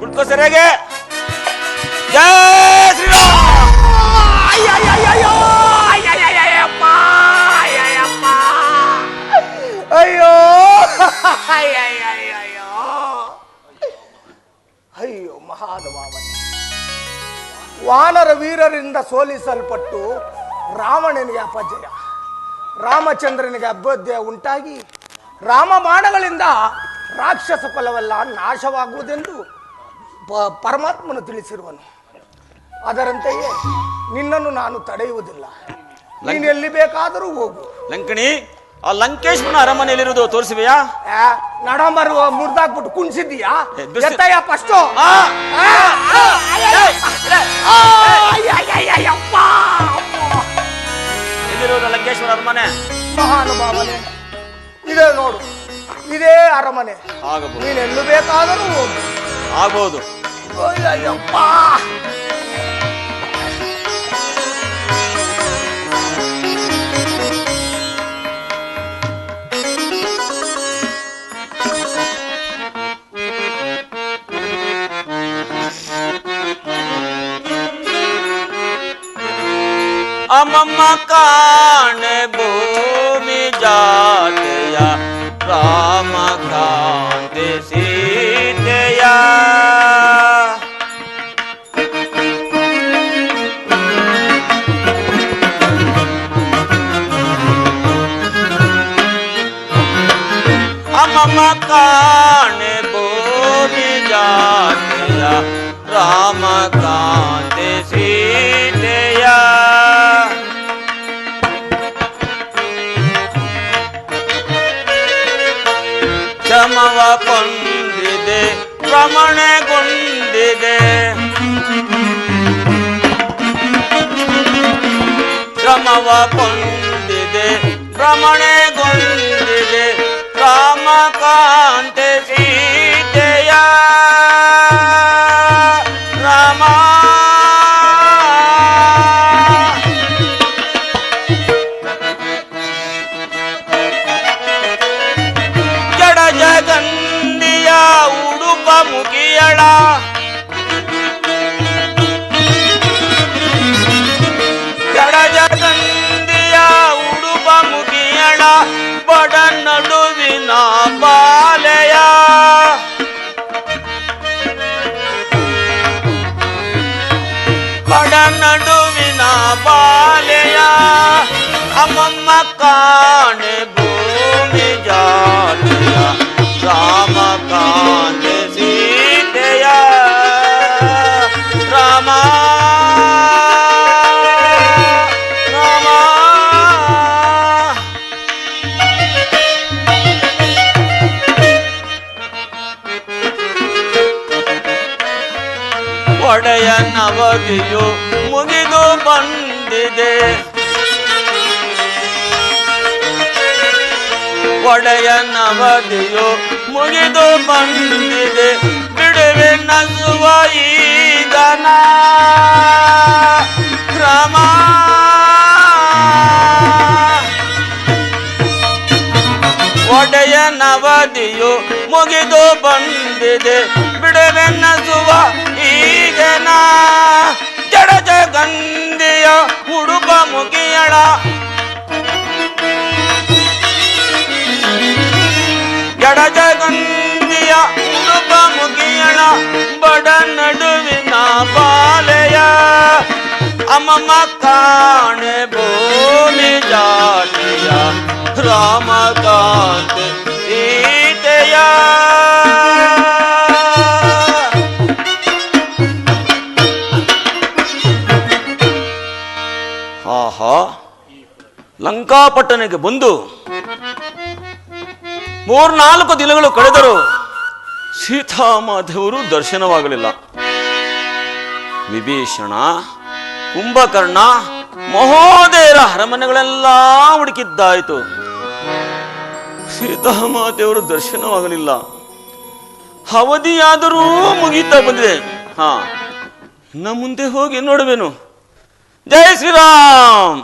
ಕುಳ್ಕೋ ಸರಿಯಾಗಿ. ಜೈ ಶ್ರೀರಾಮ್. ಅಯ್ಯಯ್ಯಯ್ಯೋ, ಅಯ್ಯಯ್ಯಯ್ಯಪ್ಪ, ಅಯ್ಯಯ್ಯಪ್ಪ. ಅಯ್ಯೋ ಅಯ್ಯಯ್ಯಯ್ಯೋ. ಅಯ್ಯೋ ಮಹಾನುಭಾವನೆ, ವಾನರ ವೀರರಿಂದ ಸೋಲಿಸಲ್ಪಟ್ಟು ರಾವಣನಿಗೆ ಅಪಜಯ, ರಾಮಚಂದ್ರನಿಗೆ ಅಭ್ಯುದಯ ಉಂಟಾಗಿ ರಾಮ ಬಾಣಗಳಿಂದ ರಾಕ್ಷಸ ಕುಲವೆಲ್ಲ ನಾಶವಾಗುವುದೆಂದು ಪರಮಾತ್ಮನು ತಿಳಿಸಿರುವನು. ಅದರಂತೆಯೇ ನಿನ್ನನ್ನು ನಾನು ತಡೆಯುವುದಿಲ್ಲ. ನೀನು ಎಲ್ಲಿ ಬೇಕಾದರೂ ಹೋಗು. ಲಂಕಣಿ, ಆ ಲಂಕೇಶ್ವರನ ಅರಮನೆಯಲ್ಲಿರುವುದು ತೋರಿಸಿವೆಯಾ? ನಡಂಬರು ಮುರ್ದಾಕ್ಬಿಟ್ಟು ಕುಣಿಸಿದ್ದೀಯಾ? ದುಷ್ಟ- ಎತ್ತಯ್ಯ ಫಸ್ಟು. ಎಲ್ಲಿರುವುದು ಲಂಕೇಶ್ವರ ಅರಮನೆ? ಮಹಾನುಭಾವನೆ, ಇದೇ ನೋಡು, ಇದೇ ಅರಮನೆ. ಆಗಬಹುದು, ನೀನೆಲ್ಲೂ ಬೇಕಾದರೂ ಹೋಗು. ಆಗಬಹುದು. ಅಯ್ಯಪ್ಪ. ಅಮ್ಮಮ್ಮ ಕಾಣೆ ಭೂಮಿ ಜಾತೆಯ ರಾಮ ಕಾಂತೆ ಸೀತೆಯ. ಅಮ್ಮಮ್ಮ ಕಾಣೆ ಭೂಮಿ ಜಾತೆಯ ರಾಮ ಕಾಂತೆ ಸೀತೆಯ. ಕ್ಷಮವ ಕೊಂಡಿದೆ ಭ್ರಮಣೆಗೊಂಡಿದೆ, ಶ್ರಮವ ಕೊಂಡಿದೆ ಭ್ರಮಣೆಗೊಂಡಿದೆ ರಾಮಕಾಂತೆ ಸೀತೆಯ. ಮುಗಿಯಳ ಜಡಜಗಂದಿಯ ಉಡುಪ ಮುಗಿಯಳ ಬಡ ನಡುವಿನ ಬಾಲೆಯ ಬಡ ನಡುವಿನ ಬಾಲೆಯ ಅಮ್ಮಮ್ಮ ಕಾಣೆ ಭೂಮಿ ಜಾತಿಯ ರಾಮ ಕಾಣೆ ಸೀತೆಯ ರಾಮ ರಾಮ ಒಡೆಯ ನವದಿಯು ಮುಗಿದು ಬಂದಿದೆ ಒಡೆಯ ನವದಿಯು ಮುಗಿದು ಬಂದಿದೆ ಬಿಡುವೆ ನಸುವ ಈಗನ ರಾಮ ಒಡೆಯ ನವದಿಯು ಮುಗಿದು ಬಂದಿದೆ ಬಿಡುವೆ ನಸುವ ಈಗನ ಜಡಜಗಂದಿಯ ಉಡುಪ ಮುಗಿಯಳ ಜಡಜಗಂದಿಯ ಉಡುಪ ಮುಗಿಯಳ ಬಡ ನಡುವಿನ ಬಾಲೆಯ ಅಮ್ಮಮ್ಮ ಕಾಣೆ ಭೂಮಿ ಜಾತಿಯ ರಾಮಕಾಂತ ಸೀತೆಯ ಆಹಾ ಲಂಕಾಪಟ್ಟಣಕ್ಕೆ ಬಂದು 3-4 ದಿನಗಳು ಕಳೆದರು ಸೀತಾಮಾದೇವರು ದರ್ಶನವಾಗಲಿಲ್ಲ. ವಿಭೀಷಣ, ಕುಂಭಕರ್ಣ, ಮಹೋದಯರ ಅರಮನೆಗಳೆಲ್ಲ ಹುಡುಕಿದ್ದಾಯಿತು. ಸೀತಾಮಾತೆಯವರು ದರ್ಶನವಾಗಲಿಲ್ಲ. ಅವಧಿಯಾದರೂ ಮುಗೀತಾ ಬಂದಿದೆ. ಇನ್ನು ಮುಂದೆ ಹೋಗಿ ನೋಡುವೆನು. ಜೈ ಶ್ರೀರಾಮ್.